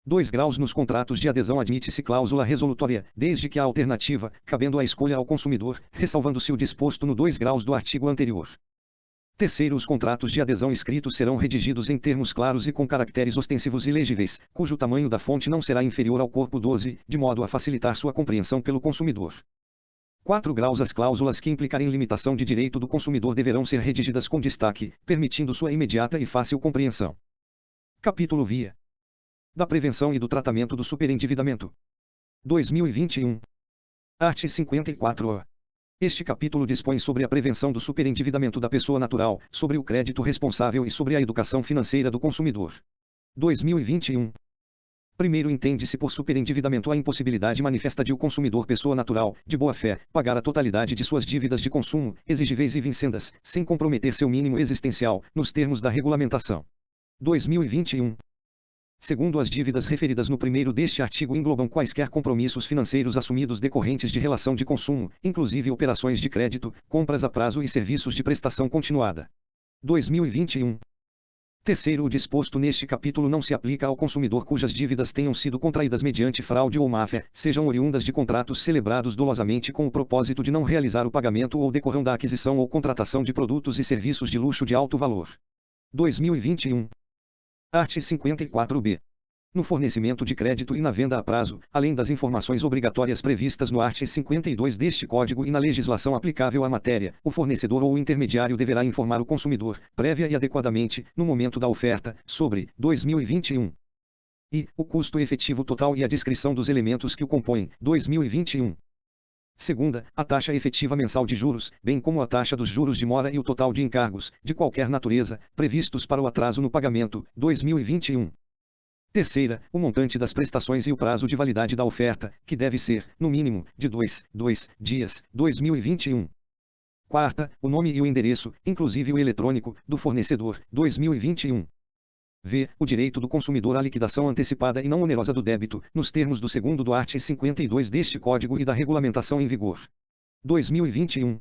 2 graus. Nos contratos de adesão admite-se cláusula resolutória, desde que a alternativa, cabendo a escolha ao consumidor, ressalvando-se o disposto no 2 graus do artigo anterior. Terceiro, os contratos de adesão escritos serão redigidos em termos claros e com caracteres ostensivos e legíveis, cujo tamanho da fonte não será inferior ao corpo 12, de modo a facilitar sua compreensão pelo consumidor. 4 graus. As cláusulas que implicarem limitação de direito do consumidor deverão ser redigidas com destaque, permitindo sua imediata e fácil compreensão. Capítulo VIA. Da prevenção e do tratamento do superendividamento. 2021. Art. 54-A. Este capítulo dispõe sobre a prevenção do superendividamento da pessoa natural, sobre o crédito responsável e sobre a educação financeira do consumidor. 2021. Primeiro, entende-se por superendividamento a impossibilidade manifesta de o consumidor pessoa natural, de boa-fé, pagar a totalidade de suas dívidas de consumo, exigíveis e vincendas, sem comprometer seu mínimo existencial, nos termos da regulamentação. 2021. Segundo, as dívidas referidas no primeiro deste artigo englobam quaisquer compromissos financeiros assumidos decorrentes de relação de consumo, inclusive operações de crédito, compras a prazo e serviços de prestação continuada. 2021. Terceiro, o disposto neste capítulo não se aplica ao consumidor cujas dívidas tenham sido contraídas mediante fraude ou máfia, sejam oriundas de contratos celebrados dolosamente com o propósito de não realizar o pagamento ou decorram da aquisição ou contratação de produtos e serviços de luxo de alto valor. 2021. Art. 54b. No fornecimento de crédito e na venda a prazo, além das informações obrigatórias previstas no art. 52 deste Código e na legislação aplicável à matéria, o fornecedor ou o intermediário deverá informar o consumidor, prévia e adequadamente, no momento da oferta, sobre 2021. E o custo efetivo total e a descrição dos elementos que o compõem, 2021. Segunda, a taxa efetiva mensal de juros, bem como a taxa dos juros de mora e o total de encargos, de qualquer natureza, previstos para o atraso no pagamento, 2021. Terceira, o montante das prestações e o prazo de validade da oferta, que deve ser, no mínimo, de 2 dias, 2021. Quarta, o nome e o endereço, inclusive o eletrônico, do fornecedor, 2021. V. O direito do consumidor à liquidação antecipada e não onerosa do débito, nos termos do segundo do art. 52 deste Código e da regulamentação em vigor. 2021.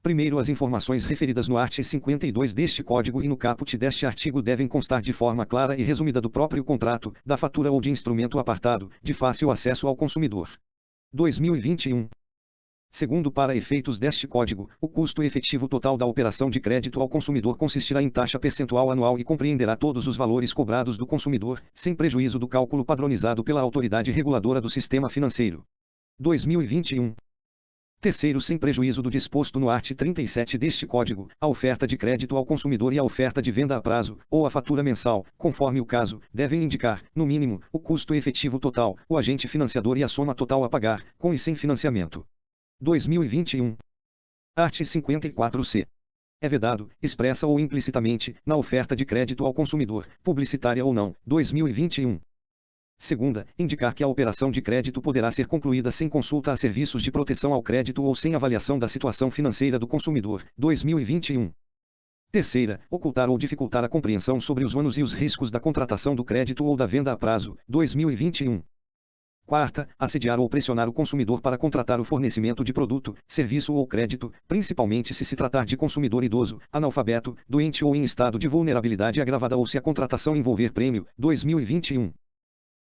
Primeiro, as informações referidas no art. 52 deste Código e no caput deste artigo devem constar de forma clara e resumida do próprio contrato, da fatura ou de instrumento apartado, de fácil acesso ao consumidor. 2021. Segundo, para efeitos deste Código, o custo efetivo total da operação de crédito ao consumidor consistirá em taxa percentual anual e compreenderá todos os valores cobrados do consumidor, sem prejuízo do cálculo padronizado pela autoridade reguladora do sistema financeiro. 2021. Terceiro, sem prejuízo do disposto no art. 37 deste Código, a oferta de crédito ao consumidor e a oferta de venda a prazo, ou a fatura mensal, conforme o caso, devem indicar, no mínimo, o custo efetivo total, o agente financiador e a soma total a pagar, com e sem financiamento. 2021. Art. 54c. É vedado, expressa ou implicitamente, na oferta de crédito ao consumidor, publicitária ou não, 2021. Segunda, indicar que a operação de crédito poderá ser concluída sem consulta a serviços de proteção ao crédito ou sem avaliação da situação financeira do consumidor, 2021. Terceira, ocultar ou dificultar a compreensão sobre os ônus e os riscos da contratação do crédito ou da venda a prazo, 2021. Quarta, assediar ou pressionar o consumidor para contratar o fornecimento de produto, serviço ou crédito, principalmente se tratar de consumidor idoso, analfabeto, doente ou em estado de vulnerabilidade agravada ou se a contratação envolver prêmio, 2021.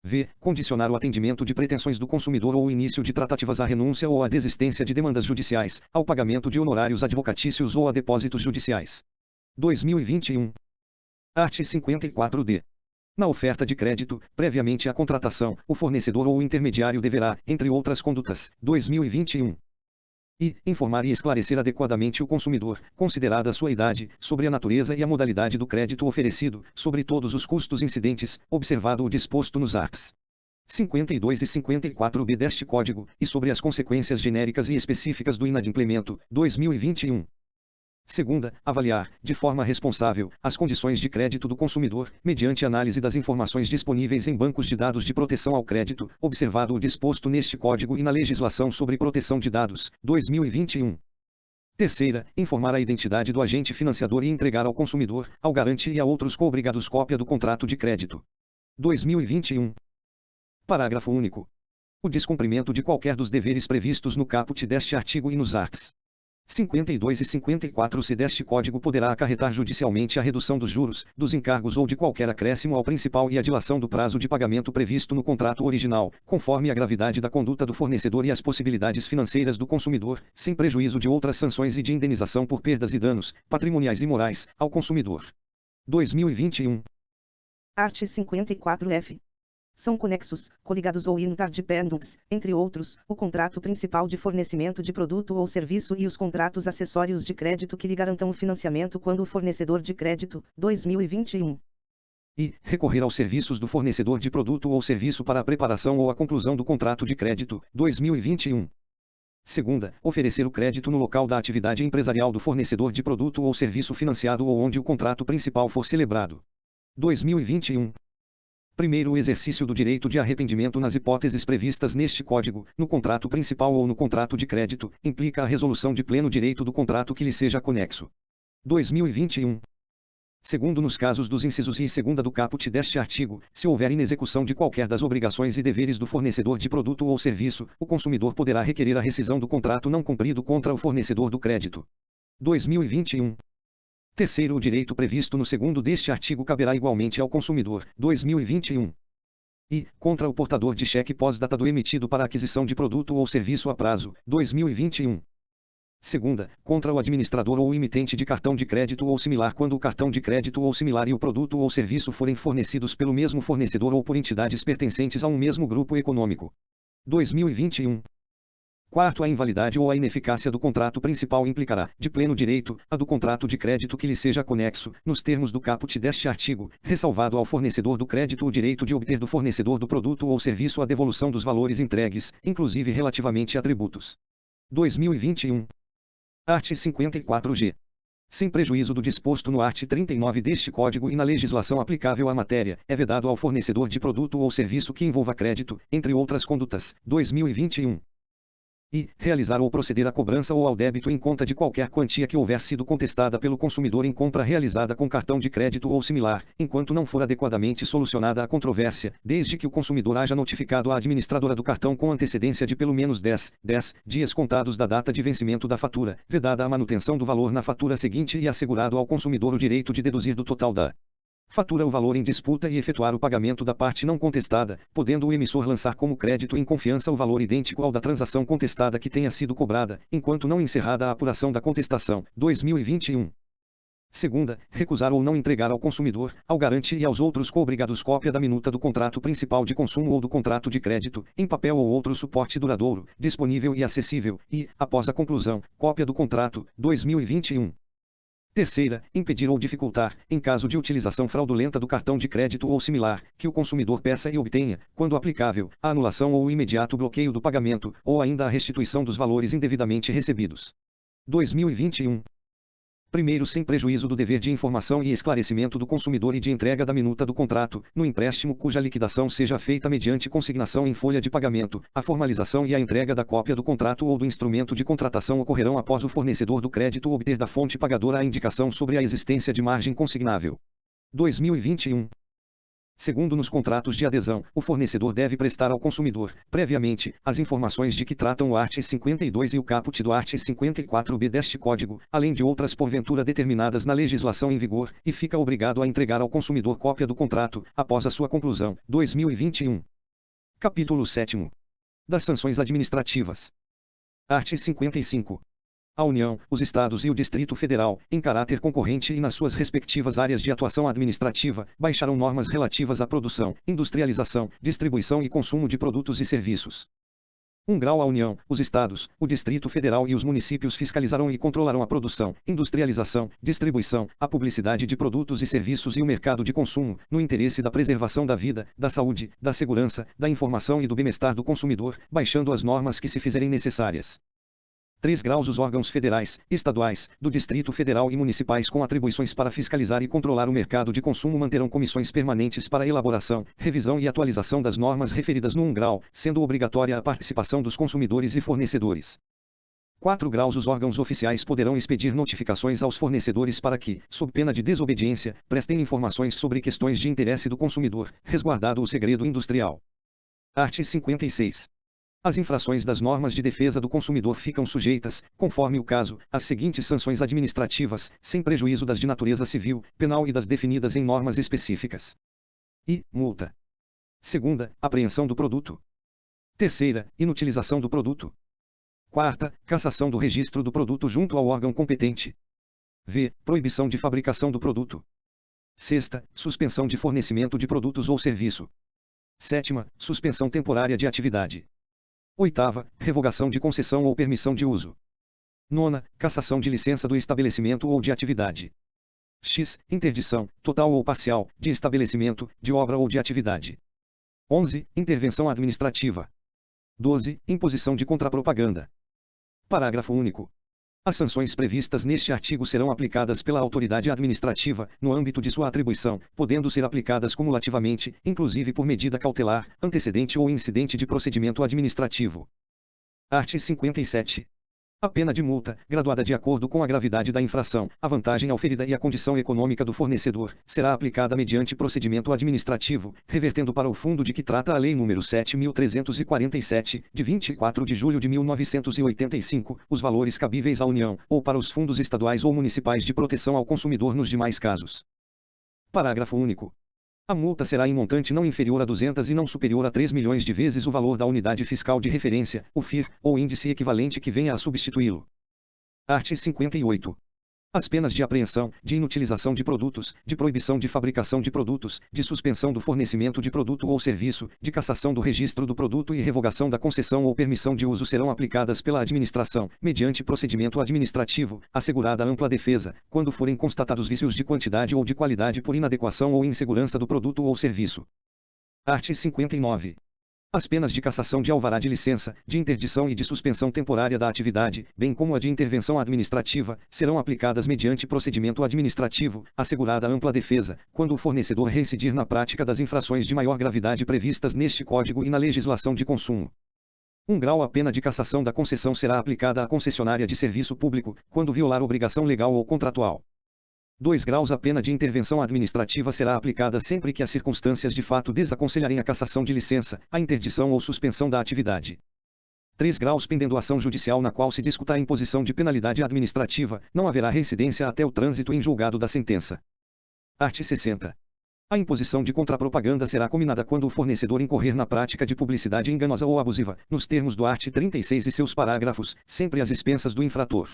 V. Condicionar o atendimento de pretensões do consumidor ou o início de tratativas à renúncia ou à desistência de demandas judiciais, ao pagamento de honorários advocatícios ou a depósitos judiciais. 2021. Art. 54d. Na oferta de crédito, previamente à contratação, o fornecedor ou o intermediário deverá, entre outras condutas, 2021. E informar e esclarecer adequadamente o consumidor, considerada a sua idade, sobre a natureza e a modalidade do crédito oferecido, sobre todos os custos incidentes, observado o disposto nos arts. 52 e 54b deste Código, e sobre as consequências genéricas e específicas do inadimplemento, 2021. Segunda, avaliar, de forma responsável, as condições de crédito do consumidor, mediante análise das informações disponíveis em bancos de dados de proteção ao crédito, observado o disposto neste Código e na legislação sobre proteção de dados, 2021. Terceira, informar a identidade do agente financiador e entregar ao consumidor, ao garante e a outros coobrigados cópia do contrato de crédito. 2021. Parágrafo único. O descumprimento de qualquer dos deveres previstos no caput deste artigo e nos arts. 52 e 54c deste Código poderá acarretar judicialmente a redução dos juros, dos encargos ou de qualquer acréscimo ao principal e a dilação do prazo de pagamento previsto no contrato original, conforme a gravidade da conduta do fornecedor e as possibilidades financeiras do consumidor, sem prejuízo de outras sanções e de indenização por perdas e danos, patrimoniais e morais, ao consumidor. 2021. Art. 54f. São conexos, coligados ou interdependentes, entre outros, o contrato principal de fornecimento de produto ou serviço e os contratos acessórios de crédito que lhe garantam o financiamento quando o fornecedor de crédito, 2021. E recorrer aos serviços do fornecedor de produto ou serviço para a preparação ou a conclusão do contrato de crédito, 2021. Segunda, oferecer o crédito no local da atividade empresarial do fornecedor de produto ou serviço financiado ou onde o contrato principal for celebrado. 2021. Primeiro, o exercício do direito de arrependimento nas hipóteses previstas neste Código, no contrato principal ou no contrato de crédito, implica a resolução de pleno direito do contrato que lhe seja conexo. 2021. Segundo nos casos dos incisos I e segunda do caput deste artigo, se houver inexecução de qualquer das obrigações e deveres do fornecedor de produto ou serviço, o consumidor poderá requerer a rescisão do contrato não cumprido contra o fornecedor do crédito. 2021. Terceiro, o direito previsto no segundo deste artigo caberá igualmente ao consumidor. 2021. E, contra o portador de cheque pós-datado emitido para aquisição de produto ou serviço a prazo. 2021. Segunda, contra o administrador ou emitente de cartão de crédito ou similar quando o cartão de crédito ou similar e o produto ou serviço forem fornecidos pelo mesmo fornecedor ou por entidades pertencentes a um mesmo grupo econômico. 2021. Quarto, a invalidade ou a ineficácia do contrato principal implicará, de pleno direito, a do contrato de crédito que lhe seja conexo, nos termos do caput deste artigo, ressalvado ao fornecedor do crédito o direito de obter do fornecedor do produto ou serviço a devolução dos valores entregues, inclusive relativamente a tributos. 2021. Art. 54-G. Sem prejuízo do disposto no art. 39 deste Código e na legislação aplicável à matéria, é vedado ao fornecedor de produto ou serviço que envolva crédito, entre outras condutas. 2021. E, realizar ou proceder à cobrança ou ao débito em conta de qualquer quantia que houver sido contestada pelo consumidor em compra realizada com cartão de crédito ou similar, enquanto não for adequadamente solucionada a controvérsia, desde que o consumidor haja notificado a administradora do cartão com antecedência de pelo menos 10 dias contados da data de vencimento da fatura, vedada a manutenção do valor na fatura seguinte e assegurado ao consumidor o direito de deduzir do total da fatura o valor em disputa e efetuar o pagamento da parte não contestada, podendo o emissor lançar como crédito em confiança o valor idêntico ao da transação contestada que tenha sido cobrada, enquanto não encerrada a apuração da contestação. 2021. Segunda, recusar ou não entregar ao consumidor, ao garante e aos outros coobrigados cópia da minuta do contrato principal de consumo ou do contrato de crédito, em papel ou outro suporte duradouro, disponível e acessível, e, após a conclusão, cópia do contrato. 2021. Terceira, impedir ou dificultar, em caso de utilização fraudulenta do cartão de crédito ou similar, que o consumidor peça e obtenha, quando aplicável, a anulação ou o imediato bloqueio do pagamento, ou ainda a restituição dos valores indevidamente recebidos. 2021. Primeiro, sem prejuízo do dever de informação e esclarecimento do consumidor e de entrega da minuta do contrato, no empréstimo cuja liquidação seja feita mediante consignação em folha de pagamento, a formalização e a entrega da cópia do contrato ou do instrumento de contratação ocorrerão após o fornecedor do crédito obter da fonte pagadora a indicação sobre a existência de margem consignável. 2021. Segundo, nos contratos de adesão, o fornecedor deve prestar ao consumidor, previamente, as informações de que tratam o art. 52 e o caput do art. 54b deste Código, além de outras porventura determinadas na legislação em vigor, e fica obrigado a entregar ao consumidor cópia do contrato, após a sua conclusão. 2021. Capítulo 7º. Das sanções administrativas. Art. 55. A União, os Estados e o Distrito Federal, em caráter concorrente e nas suas respectivas áreas de atuação administrativa, baixarão normas relativas à produção, industrialização, distribuição e consumo de produtos e serviços. 1 grau. A União, os Estados, o Distrito Federal e os municípios fiscalizarão e controlarão a produção, industrialização, distribuição, a publicidade de produtos e serviços e o mercado de consumo, no interesse da preservação da vida, da saúde, da segurança, da informação e do bem-estar do consumidor, baixando as normas que se fizerem necessárias. 3 graus. Os órgãos federais, estaduais, do Distrito Federal e municipais com atribuições para fiscalizar e controlar o mercado de consumo manterão comissões permanentes para elaboração, revisão e atualização das normas referidas no 1 grau, sendo obrigatória a participação dos consumidores e fornecedores. 4 graus. Os órgãos oficiais poderão expedir notificações aos fornecedores para que, sob pena de desobediência, prestem informações sobre questões de interesse do consumidor, resguardado o segredo industrial. Art. 56. As infrações das normas de defesa do consumidor ficam sujeitas, conforme o caso, às seguintes sanções administrativas, sem prejuízo das de natureza civil, penal e das definidas em normas específicas. I. Multa. Segunda, apreensão do produto. Terceira, inutilização do produto. Quarta, cassação do registro do produto junto ao órgão competente. V. Proibição de fabricação do produto. Sexta, suspensão de fornecimento de produtos ou serviço. Sétima, suspensão temporária de atividade. Oitava, revogação de concessão ou permissão de uso. Nona, cassação de licença do estabelecimento ou de atividade. X, interdição, total ou parcial, de estabelecimento, de obra ou de atividade. 11, intervenção administrativa. 12, imposição de contrapropaganda. Parágrafo único. As sanções previstas neste artigo serão aplicadas pela autoridade administrativa, no âmbito de sua atribuição, podendo ser aplicadas cumulativamente, inclusive por medida cautelar, antecedente ou incidente de procedimento administrativo. Art. 57. A pena de multa, graduada de acordo com a gravidade da infração, a vantagem auferida e a condição econômica do fornecedor, será aplicada mediante procedimento administrativo, revertendo para o fundo de que trata a Lei nº 7.347, de 24 de julho de 1985, os valores cabíveis à União, ou para os fundos estaduais ou municipais de proteção ao consumidor nos demais casos. Parágrafo único. A multa será em montante não inferior a 200 e não superior a 3 milhões de vezes o valor da unidade fiscal de referência, o FIR, ou índice equivalente que venha a substituí-lo. Art. 58. As penas de apreensão, de inutilização de produtos, de proibição de fabricação de produtos, de suspensão do fornecimento de produto ou serviço, de cassação do registro do produto e revogação da concessão ou permissão de uso serão aplicadas pela administração, mediante procedimento administrativo, assegurada ampla defesa, quando forem constatados vícios de quantidade ou de qualidade por inadequação ou insegurança do produto ou serviço. Art. 59. As penas de cassação de alvará de licença, de interdição e de suspensão temporária da atividade, bem como a de intervenção administrativa, serão aplicadas mediante procedimento administrativo, assegurada ampla defesa, quando o fornecedor reincidir na prática das infrações de maior gravidade previstas neste Código e na legislação de consumo. 1 grau a pena de cassação da concessão será aplicada à concessionária de serviço público, quando violar obrigação legal ou contratual. 2 graus a pena de intervenção administrativa será aplicada sempre que as circunstâncias de fato desaconselharem a cassação de licença, a interdição ou suspensão da atividade. 3 graus pendendo ação judicial na qual se discuta a imposição de penalidade administrativa, não haverá reincidência até o trânsito em julgado da sentença. Art. 60. A imposição de contrapropaganda será cominada quando o fornecedor incorrer na prática de publicidade enganosa ou abusiva, nos termos do art. 36 e seus parágrafos, sempre às expensas do infrator.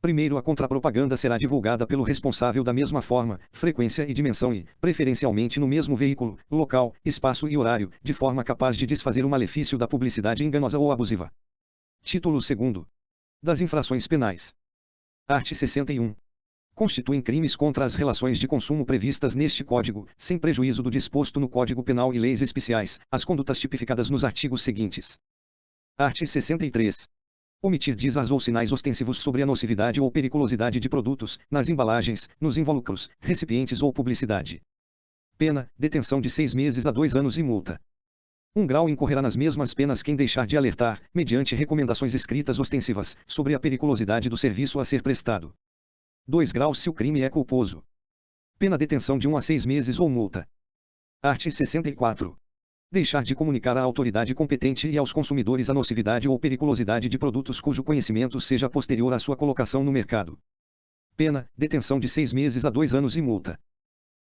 Primeiro, a contrapropaganda será divulgada pelo responsável da mesma forma, frequência e dimensão e, preferencialmente no mesmo veículo, local, espaço e horário, de forma capaz de desfazer o malefício da publicidade enganosa ou abusiva. Título 2º. Das infrações penais. Art. 61. Constituem crimes contra as relações de consumo previstas neste Código, sem prejuízo do disposto no Código Penal e leis especiais, as condutas tipificadas nos artigos seguintes. Art. 63. Omitir dizeres ou sinais ostensivos sobre a nocividade ou periculosidade de produtos, nas embalagens, nos invólucros, recipientes ou publicidade. Pena, detenção de 6 meses a 2 anos e multa. 1 grau incorrerá nas mesmas penas quem deixar de alertar, mediante recomendações escritas ostensivas, sobre a periculosidade do serviço a ser prestado. 2 graus se o crime é culposo. Pena detenção de 1 a 6 meses ou multa. Art. 64. Deixar de comunicar à autoridade competente e aos consumidores a nocividade ou periculosidade de produtos cujo conhecimento seja posterior à sua colocação no mercado. Pena, detenção de 6 meses a 2 anos e multa.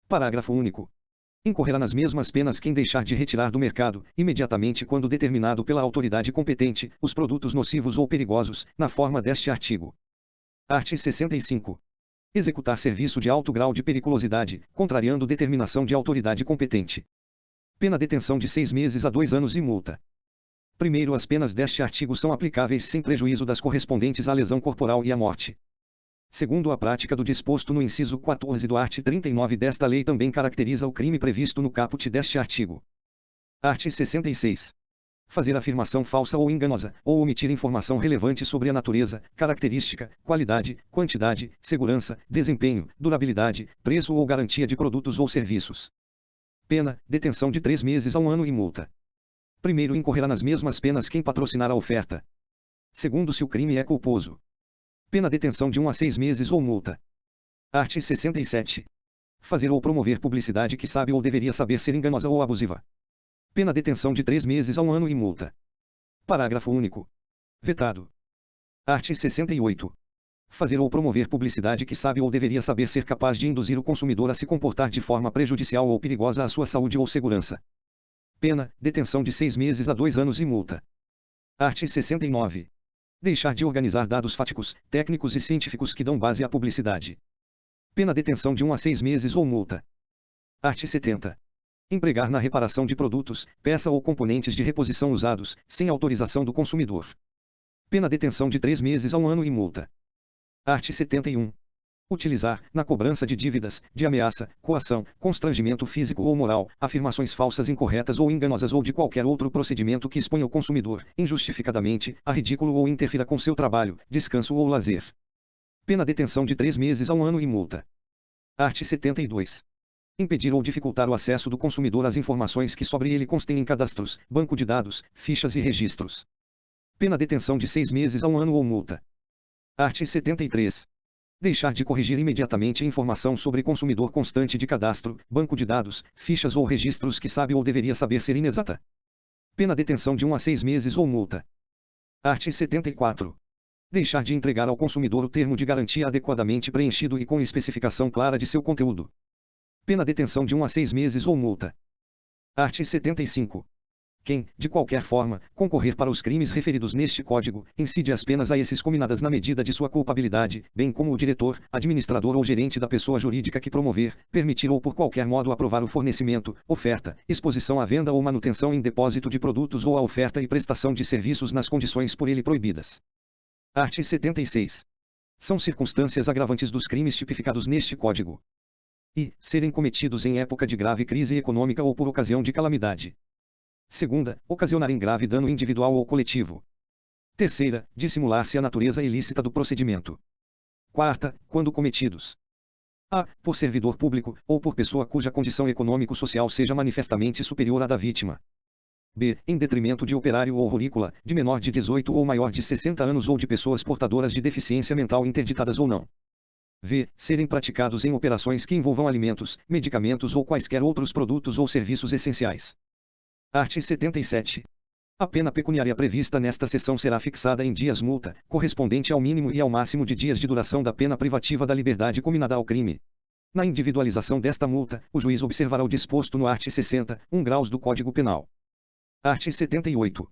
Parágrafo único. Incorrerá nas mesmas penas quem deixar de retirar do mercado, imediatamente quando determinado pela autoridade competente, os produtos nocivos ou perigosos, na forma deste artigo. Art. 65. Executar serviço de alto grau de periculosidade, contrariando determinação de autoridade competente. Pena detenção de 6 meses a 2 anos e multa. Primeiro, as penas deste artigo são aplicáveis sem prejuízo das correspondentes à lesão corporal e à morte. Segundo, a prática do disposto no inciso 14 do art. 39 desta lei também caracteriza o crime previsto no caput deste artigo. Art. 66. Fazer afirmação falsa ou enganosa, ou omitir informação relevante sobre a natureza, característica, qualidade, quantidade, segurança, desempenho, durabilidade, preço ou garantia de produtos ou serviços. Pena, detenção de 3 meses a 1 ano e multa. Primeiro, incorrerá nas mesmas penas quem patrocinar a oferta. Segundo, se o crime é culposo. Pena detenção de 1 a 6 meses ou multa. Art. 67. Fazer ou promover publicidade que sabe ou deveria saber ser enganosa ou abusiva. Pena detenção de 3 meses a 1 ano e multa. Parágrafo único. Vetado. Art. 68. Fazer ou promover publicidade que sabe ou deveria saber ser capaz de induzir o consumidor a se comportar de forma prejudicial ou perigosa à sua saúde ou segurança. Pena, detenção de 6 meses a 2 anos e multa. Art. 69. Deixar de organizar dados fáticos, técnicos e científicos que dão base à publicidade. Pena detenção de 1 a 6 meses ou multa. Art. 70. Empregar na reparação de produtos, peça ou componentes de reposição usados, sem autorização do consumidor. Pena detenção de 3 meses a 1 ano e multa. Art. 71. Utilizar, na cobrança de dívidas, de ameaça, coação, constrangimento físico ou moral, afirmações falsas incorretas ou enganosas ou de qualquer outro procedimento que exponha o consumidor, injustificadamente, a ridículo ou interfira com seu trabalho, descanso ou lazer. Pena detenção de 3 meses a 1 ano e multa. Art. 72. Impedir ou dificultar o acesso do consumidor às informações que sobre ele constem em cadastros, banco de dados, fichas e registros. Pena detenção de 6 meses a 1 ano ou multa. Art. 73. Deixar de corrigir imediatamente informação sobre consumidor constante de cadastro, banco de dados, fichas ou registros que sabe ou deveria saber ser inexata. Pena detenção de 1 a 6 meses ou multa. Art. 74. Deixar de entregar ao consumidor o termo de garantia adequadamente preenchido e com especificação clara de seu conteúdo. Pena detenção de 1 a 6 meses ou multa. Art. 75. Quem, de qualquer forma, concorrer para os crimes referidos neste Código, incide as penas a esses cominadas na medida de sua culpabilidade, bem como o diretor, administrador ou gerente da pessoa jurídica que promover, permitir ou por qualquer modo aprovar o fornecimento, oferta, exposição à venda ou manutenção em depósito de produtos ou a oferta e prestação de serviços nas condições por ele proibidas. Art. 76. São circunstâncias agravantes dos crimes tipificados neste Código. E, serem cometidos em época de grave crise econômica ou por ocasião de calamidade. Segunda, ocasionarem grave dano individual ou coletivo. Terceira, dissimular-se a natureza ilícita do procedimento. Quarta, quando cometidos a. Por servidor público, ou por pessoa cuja condição econômico-social seja manifestamente superior à da vítima. B. Em detrimento de operário ou rurícola, de menor de 18 ou maior de 60 anos ou de pessoas portadoras de deficiência mental interditadas ou não. V. Serem praticados em operações que envolvam alimentos, medicamentos ou quaisquer outros produtos ou serviços essenciais. Art. 77. A pena pecuniária prevista nesta seção será fixada em dias multa, correspondente ao mínimo e ao máximo de dias de duração da pena privativa da liberdade cominada ao crime. Na individualização desta multa, o juiz observará o disposto no art. 60, 1 graus do Código Penal. Art. 78.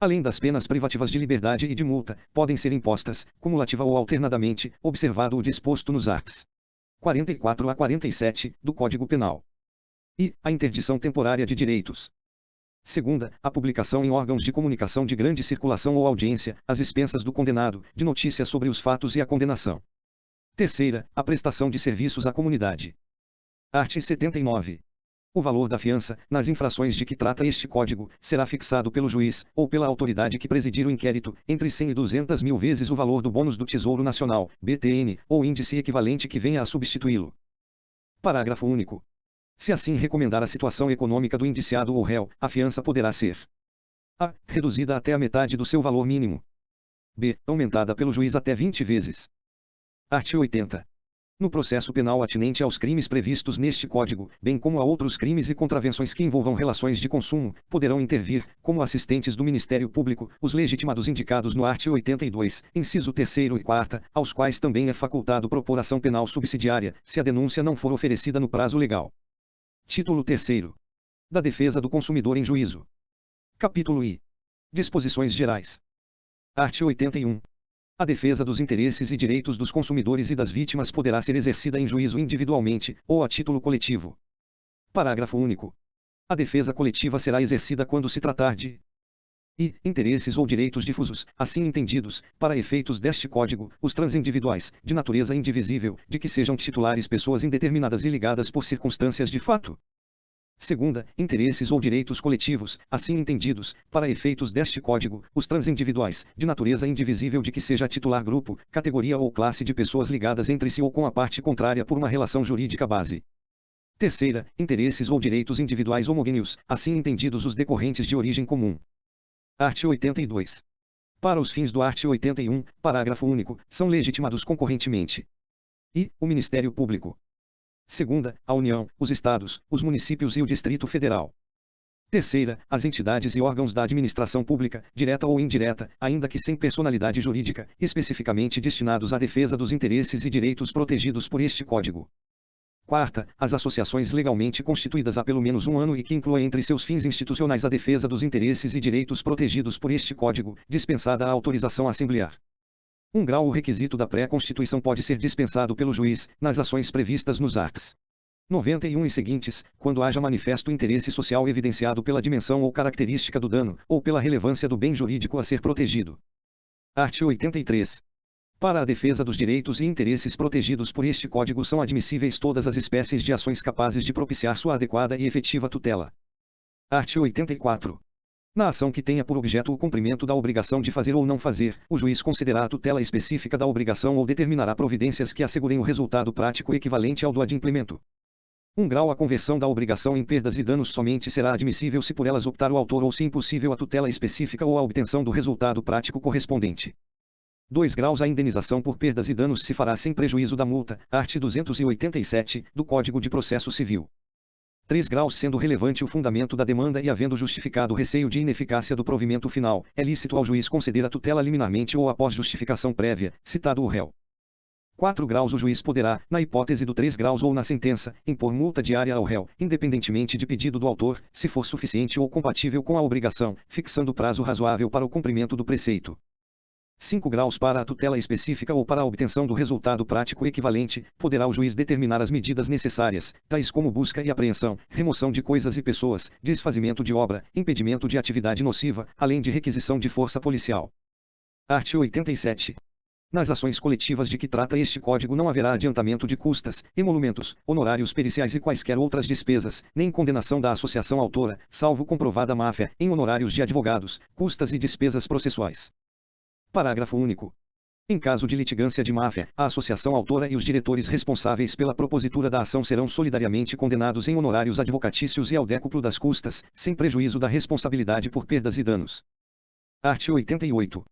Além das penas privativas de liberdade e de multa, podem ser impostas, cumulativa ou alternadamente, observado o disposto nos arts. 44 a 47, do Código Penal. E, a interdição temporária de direitos. Segunda, a publicação em órgãos de comunicação de grande circulação ou audiência, às expensas do condenado, de notícias sobre os fatos e a condenação. Terceira, a prestação de serviços à comunidade. Art. 79. O valor da fiança, nas infrações de que trata este Código, será fixado pelo juiz, ou pela autoridade que presidir o inquérito, entre 100 e 200 mil vezes o valor do bônus do Tesouro Nacional, BTN, ou índice equivalente que venha a substituí-lo. Parágrafo único. Se assim recomendar a situação econômica do indiciado ou réu, a fiança poderá ser a. Reduzida até a metade do seu valor mínimo. B. Aumentada pelo juiz até 20 vezes. Art. 80. No processo penal atinente aos crimes previstos neste Código, bem como a outros crimes e contravenções que envolvam relações de consumo, poderão intervir, como assistentes do Ministério Público, os legitimados indicados no art. 82, inciso 3º e 4º, aos quais também é facultado propor ação penal subsidiária, se a denúncia não for oferecida no prazo legal. Título 3º. Da defesa do consumidor em juízo. Capítulo I. Disposições gerais. Art. 81. A defesa dos interesses e direitos dos consumidores e das vítimas poderá ser exercida em juízo individualmente, ou a título coletivo. Parágrafo único. A defesa coletiva será exercida quando se tratar de interesses ou direitos difusos, assim entendidos, para efeitos deste Código, os transindividuais, de natureza indivisível, de que sejam titulares pessoas indeterminadas e ligadas por circunstâncias de fato. Segunda, interesses ou direitos coletivos, assim entendidos, para efeitos deste Código, os transindividuais, de natureza indivisível de que seja titular grupo, categoria ou classe de pessoas ligadas entre si ou com a parte contrária por uma relação jurídica base. Terceira, interesses ou direitos individuais homogêneos, assim entendidos os decorrentes de origem comum. Art. 82. Para os fins do art. 81, parágrafo único, são legitimados concorrentemente o Ministério Público. Segunda, a União, os Estados, os municípios e o Distrito Federal. Terceira, as entidades e órgãos da administração pública, direta ou indireta, ainda que sem personalidade jurídica, especificamente destinados à defesa dos interesses e direitos protegidos por este Código. Quarta, as associações legalmente constituídas há pelo menos um ano e que incluem entre seus fins institucionais a defesa dos interesses e direitos protegidos por este Código, dispensada a autorização assemblear. 1 grau. O requisito da pré-constituição pode ser dispensado pelo juiz, nas ações previstas nos arts. 91 e seguintes, quando haja manifesto interesse social evidenciado pela dimensão ou característica do dano, ou pela relevância do bem jurídico a ser protegido. Art. 83. Para a defesa dos direitos e interesses protegidos por este Código são admissíveis todas as espécies de ações capazes de propiciar sua adequada e efetiva tutela. Art. 84. Na ação que tenha por objeto o cumprimento da obrigação de fazer ou não fazer, o juiz concederá a tutela específica da obrigação ou determinará providências que assegurem o resultado prático equivalente ao do adimplemento. grau a conversão da obrigação em perdas e danos somente será admissível se por elas optar o autor ou se impossível a tutela específica ou a obtenção do resultado prático correspondente. 2 graus a indenização por perdas e danos se fará sem prejuízo da multa, art. 287, do Código de Processo Civil. 3 graus sendo relevante o fundamento da demanda e havendo justificado o receio de ineficácia do provimento final, é lícito ao juiz conceder a tutela liminarmente ou após justificação prévia, citado o réu. 4 graus o juiz poderá, na hipótese do 3 graus ou na sentença, impor multa diária ao réu, independentemente de pedido do autor, se for suficiente ou compatível com a obrigação, fixando prazo razoável para o cumprimento do preceito. 5 graus para a tutela específica ou para a obtenção do resultado prático equivalente, poderá o juiz determinar as medidas necessárias, tais como busca e apreensão, remoção de coisas e pessoas, desfazimento de obra, impedimento de atividade nociva, além de requisição de força policial. Art. 87. Nas ações coletivas de que trata este Código não haverá adiantamento de custas, emolumentos, honorários periciais e quaisquer outras despesas, nem condenação da associação autora, salvo comprovada máfia, em honorários de advogados, custas e despesas processuais. Parágrafo único. Em caso de litigância de máfia, a associação autora e os diretores responsáveis pela propositura da ação serão solidariamente condenados em honorários advocatícios e ao décuplo das custas, sem prejuízo da responsabilidade por perdas e danos. Art. 88.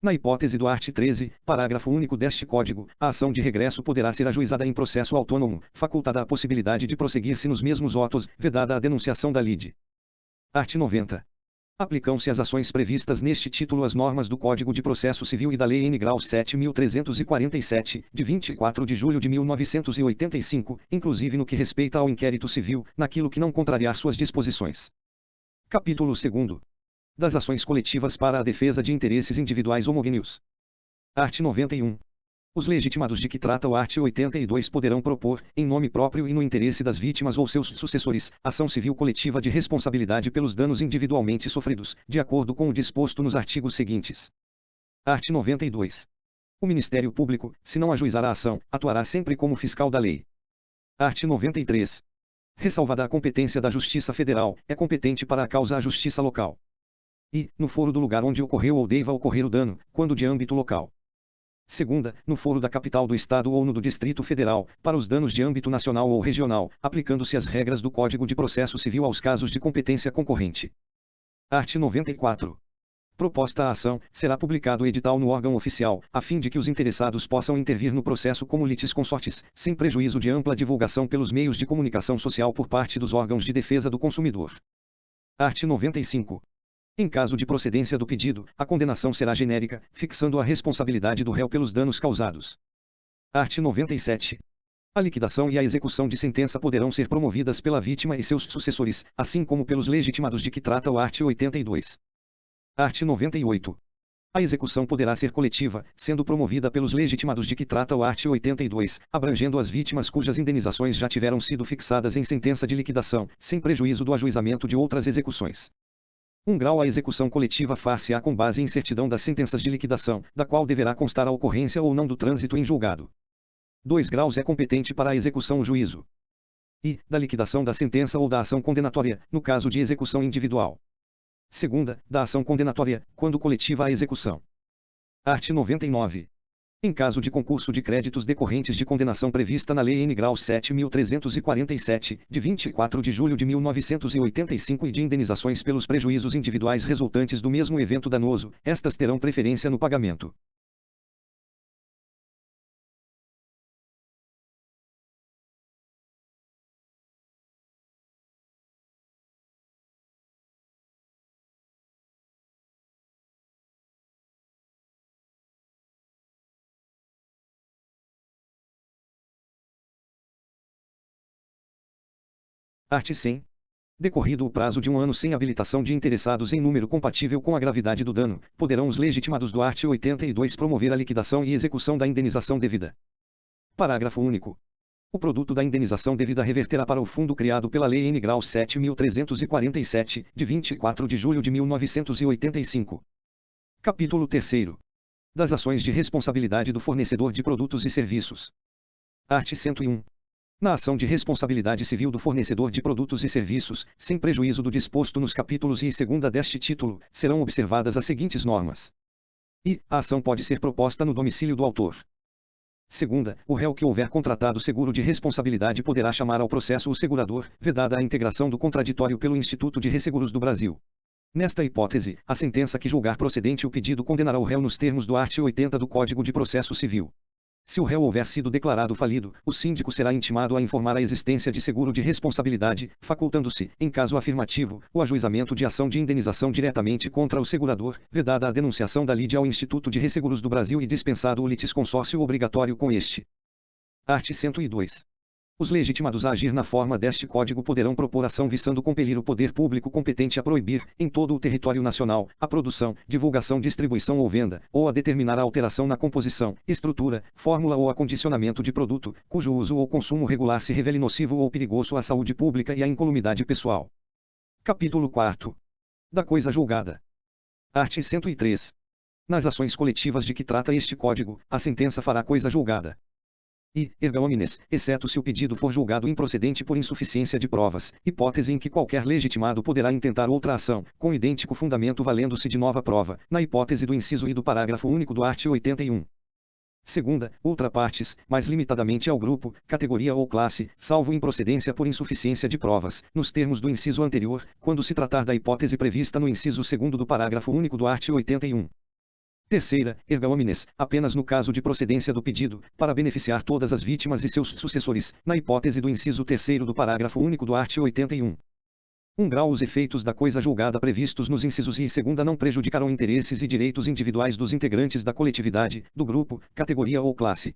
Na hipótese do art. 13, parágrafo único deste Código, a ação de regresso poderá ser ajuizada em processo autônomo, facultada a possibilidade de prosseguir-se nos mesmos autos, vedada a denunciação da lide. Art. 90. Aplicam-se às ações previstas neste título as normas do Código de Processo Civil e da Lei N. Graus 7.347, de 24 de julho de 1985, inclusive no que respeita ao inquérito civil, naquilo que não contrariar suas disposições. Capítulo 2º. Das ações coletivas para a defesa de interesses individuais homogêneos. Art. 91. Os legitimados de que trata o art. 82 poderão propor, em nome próprio e no interesse das vítimas ou seus sucessores, ação civil coletiva de responsabilidade pelos danos individualmente sofridos, de acordo com o disposto nos artigos seguintes. Art. 92. O Ministério Público, se não ajuizar a ação, atuará sempre como fiscal da lei. Art. 93. Ressalvada a competência da Justiça Federal, é competente para a causa a Justiça Local. E, no foro do lugar onde ocorreu ou deva ocorrer o dano, quando de âmbito local. Segunda, no foro da capital do Estado ou no do Distrito Federal, para os danos de âmbito nacional ou regional, aplicando-se as regras do Código de Processo Civil aos casos de competência concorrente. Art. 94. Proposta a ação, será publicado edital no órgão oficial, a fim de que os interessados possam intervir no processo como litisconsortes, sem prejuízo de ampla divulgação pelos meios de comunicação social por parte dos órgãos de defesa do consumidor. Art. 95. Em caso de procedência do pedido, a condenação será genérica, fixando a responsabilidade do réu pelos danos causados. Art. 97. A liquidação e a execução de sentença poderão ser promovidas pela vítima e seus sucessores, assim como pelos legitimados de que trata o art. 82. Art. 98. A execução poderá ser coletiva, sendo promovida pelos legitimados de que trata o art. 82, abrangendo as vítimas cujas indenizações já tiveram sido fixadas em sentença de liquidação, sem prejuízo do ajuizamento de outras execuções. 1 grau a execução coletiva far-se-á com base em certidão das sentenças de liquidação, da qual deverá constar a ocorrência ou não do trânsito em julgado. 2 graus é competente para a execução o juízo. E, da liquidação da sentença ou da ação condenatória, no caso de execução individual. Segunda, da ação condenatória, quando coletiva a execução. Art. 99. Em caso de concurso de créditos decorrentes de condenação prevista na Lei N. Graus 7.347, de 24 de julho de 1985 e de indenizações pelos prejuízos individuais resultantes do mesmo evento danoso, estas terão preferência no pagamento. Art. 100. Decorrido o prazo de 1 ano sem habilitação de interessados em número compatível com a gravidade do dano, poderão os legitimados do art. 82 promover a liquidação e execução da indenização devida. Parágrafo único. O produto da indenização devida reverterá para o fundo criado pela Lei N. Graus 7.347, de 24 de julho de 1985. Capítulo 3º. Das ações de responsabilidade do fornecedor de produtos e serviços. Art. 101. Na ação de responsabilidade civil do fornecedor de produtos e serviços, sem prejuízo do disposto nos capítulos I e II deste título, serão observadas as seguintes normas. I. A ação pode ser proposta no domicílio do autor. Segunda, o réu que houver contratado seguro de responsabilidade poderá chamar ao processo o segurador, vedada a integração do contraditório pelo Instituto de Resseguros do Brasil. Nesta hipótese, a sentença que julgar procedente o pedido condenará o réu nos termos do art. 80 do Código de Processo Civil. Se o réu houver sido declarado falido, o síndico será intimado a informar a existência de seguro de responsabilidade, facultando-se, em caso afirmativo, o ajuizamento de ação de indenização diretamente contra o segurador, vedada a denunciação da lide ao Instituto de Resseguros do Brasil e dispensado o litisconsórcio obrigatório com este. Art. 102. Os legitimados a agir na forma deste Código poderão propor ação visando compelir o poder público competente a proibir, em todo o território nacional, a produção, divulgação, distribuição ou venda, ou a determinar a alteração na composição, estrutura, fórmula ou acondicionamento de produto, cujo uso ou consumo regular se revele nocivo ou perigoso à saúde pública e à incolumidade pessoal. Capítulo 4. Da coisa julgada. Art. 103. Nas ações coletivas de que trata este Código, a sentença fará coisa julgada. E, erga omnes, exceto se o pedido for julgado improcedente por insuficiência de provas, hipótese em que qualquer legitimado poderá intentar outra ação, com idêntico fundamento valendo-se de nova prova, na hipótese do inciso I do parágrafo único do art. 81. Segunda, outra partes, mais limitadamente ao grupo, categoria ou classe, salvo improcedência por insuficiência de provas, nos termos do inciso anterior, quando se tratar da hipótese prevista no inciso II do parágrafo único do art. 81. Terceira, erga omnes, apenas no caso de procedência do pedido, para beneficiar todas as vítimas e seus sucessores, na hipótese do inciso 3º do parágrafo único do art. 81. 1 grau. Os efeitos da coisa julgada previstos nos incisos I e segunda não prejudicarão interesses e direitos individuais dos integrantes da coletividade, do grupo, categoria ou classe.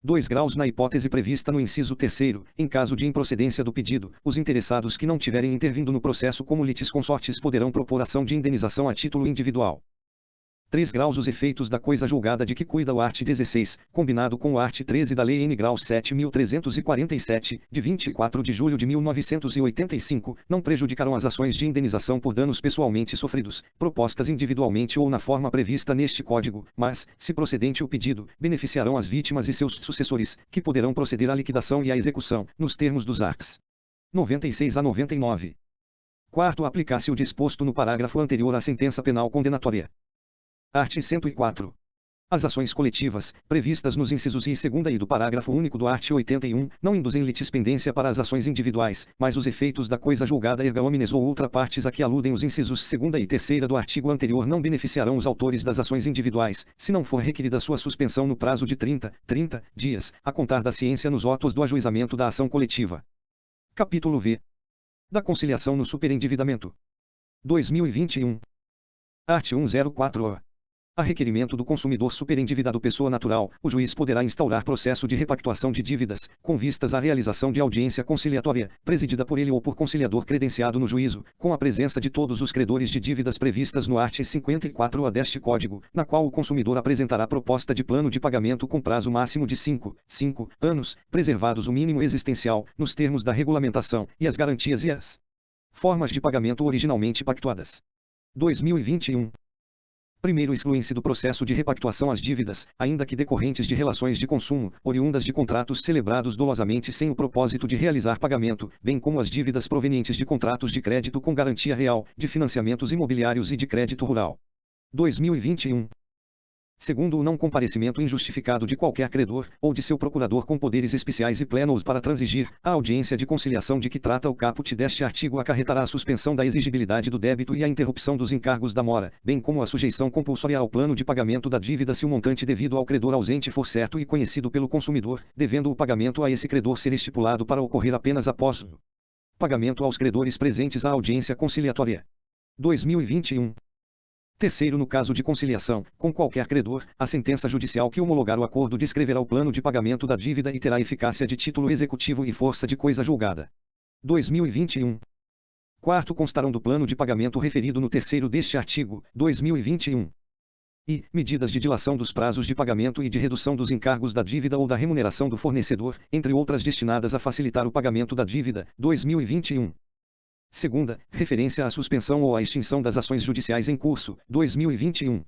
2 graus. Na hipótese prevista no inciso 3º, em caso de improcedência do pedido, os interessados que não tiverem intervindo no processo como litisconsortes poderão propor ação de indenização a título individual. 3 graus. Os efeitos da coisa julgada de que cuida o art. 16, combinado com o art. 13 da Lei N. graus 7.347, de 24 de julho de 1985, não prejudicarão as ações de indenização por danos pessoalmente sofridos, propostas individualmente ou na forma prevista neste Código, mas, se procedente o pedido, beneficiarão as vítimas e seus sucessores, que poderão proceder à liquidação e à execução, nos termos dos arts. 96 a 99. Quarto. Aplicar-se o disposto no parágrafo anterior à sentença penal condenatória. Art. 104. As ações coletivas, previstas nos incisos I e segunda e do parágrafo único do art. 81, não induzem litispendência para as ações individuais, mas os efeitos da coisa julgada erga omnes ou outra partes a que aludem os incisos segunda e terceira do artigo anterior não beneficiarão os autores das ações individuais, se não for requerida sua suspensão no prazo de 30 dias, a contar da ciência nos autos do ajuizamento da ação coletiva. Capítulo V. Da conciliação no superendividamento. 2021. Art. 104-A. A requerimento do consumidor superendividado pessoa natural, o juiz poderá instaurar processo de repactuação de dívidas, com vistas à realização de audiência conciliatória, presidida por ele ou por conciliador credenciado no juízo, com a presença de todos os credores de dívidas previstas no art. 54-A deste Código, na qual o consumidor apresentará proposta de plano de pagamento com prazo máximo de 5 anos, preservados o mínimo existencial, nos termos da regulamentação, e as garantias e as formas de pagamento originalmente pactuadas. 2021. Primeiro, excluem-se do processo de repactuação as dívidas, ainda que decorrentes de relações de consumo, oriundas de contratos celebrados dolosamente sem o propósito de realizar pagamento, bem como as dívidas provenientes de contratos de crédito com garantia real, de financiamentos imobiliários e de crédito rural. 2021. Segundo, o não comparecimento injustificado de qualquer credor, ou de seu procurador com poderes especiais e plenos para transigir, a audiência de conciliação de que trata o caput deste artigo acarretará a suspensão da exigibilidade do débito e a interrupção dos encargos da mora, bem como a sujeição compulsória ao plano de pagamento da dívida se o montante devido ao credor ausente for certo e conhecido pelo consumidor, devendo o pagamento a esse credor ser estipulado para ocorrer apenas após o pagamento aos credores presentes à audiência conciliatória. 2021. Terceiro, no caso de conciliação, com qualquer credor, a sentença judicial que homologar o acordo descreverá o plano de pagamento da dívida e terá eficácia de título executivo e força de coisa julgada. 2021. Quarto, constarão do plano de pagamento referido no terceiro deste artigo, 2021. E medidas de dilação dos prazos de pagamento e de redução dos encargos da dívida ou da remuneração do fornecedor, entre outras destinadas a facilitar o pagamento da dívida, 2021. Segunda, referência à suspensão ou à extinção das ações judiciais em curso, 2021.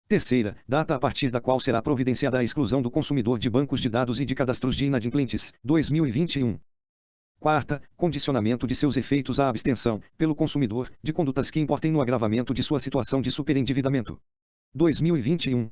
Terceira, data a partir da qual será providenciada a exclusão do consumidor de bancos de dados e de cadastros de inadimplentes, 2021. Quarta, condicionamento de seus efeitos à abstenção, pelo consumidor, de condutas que importem no agravamento de sua situação de superendividamento. 2021.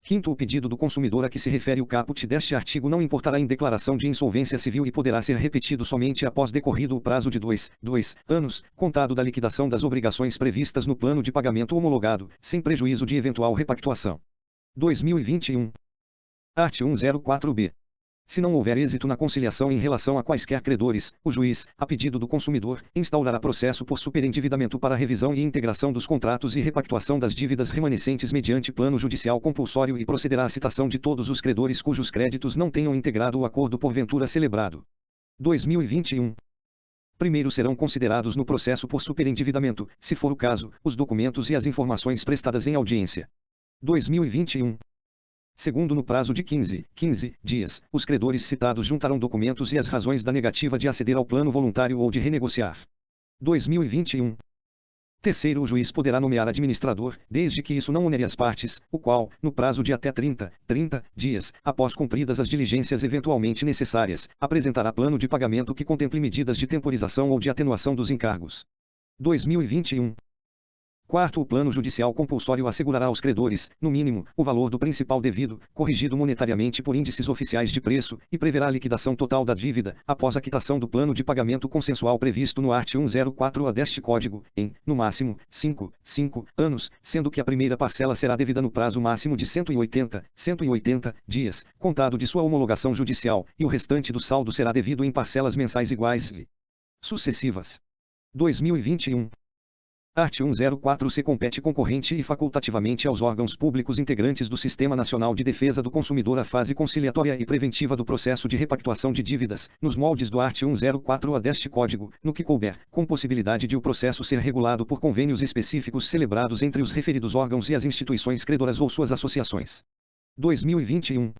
Quinto, o pedido do consumidor a que se refere o caput deste artigo não importará em declaração de insolvência civil e poderá ser repetido somente após decorrido o prazo de 2 anos, contado da liquidação das obrigações previstas no plano de pagamento homologado, sem prejuízo de eventual repactuação. 2021. Art. 104b. Se não houver êxito na conciliação em relação a quaisquer credores, o juiz, a pedido do consumidor, instaurará processo por superendividamento para revisão e integração dos contratos e repactuação das dívidas remanescentes mediante plano judicial compulsório e procederá à citação de todos os credores cujos créditos não tenham integrado o acordo porventura celebrado. 2021. Primeiro serão considerados no processo por superendividamento, se for o caso, os documentos e as informações prestadas em audiência. 2021. Segundo, no prazo de 15 dias, os credores citados juntarão documentos e as razões da negativa de aceder ao plano voluntário ou de renegociar. 2021. Terceiro, o juiz poderá nomear administrador, desde que isso não onere as partes, o qual, no prazo de até 30 dias, após cumpridas as diligências eventualmente necessárias, apresentará plano de pagamento que contemple medidas de temporização ou de atenuação dos encargos. 2021. Quarto, o plano judicial compulsório assegurará aos credores, no mínimo, o valor do principal devido, corrigido monetariamente por índices oficiais de preço, e preverá a liquidação total da dívida, após a quitação do plano de pagamento consensual previsto no art. 104A deste Código, em, no máximo, 5 anos, sendo que a primeira parcela será devida no prazo máximo de 180 dias, contado de sua homologação judicial, e o restante do saldo será devido em parcelas mensais iguais e sucessivas. 2021. Art. 104c compete concorrente e facultativamente aos órgãos públicos integrantes do Sistema Nacional de Defesa do Consumidor a fase conciliatória e preventiva do processo de repactuação de dívidas, nos moldes do art. 104A deste Código, no que couber, com possibilidade de o processo ser regulado por convênios específicos celebrados entre os referidos órgãos e as instituições credoras ou suas associações. 2021.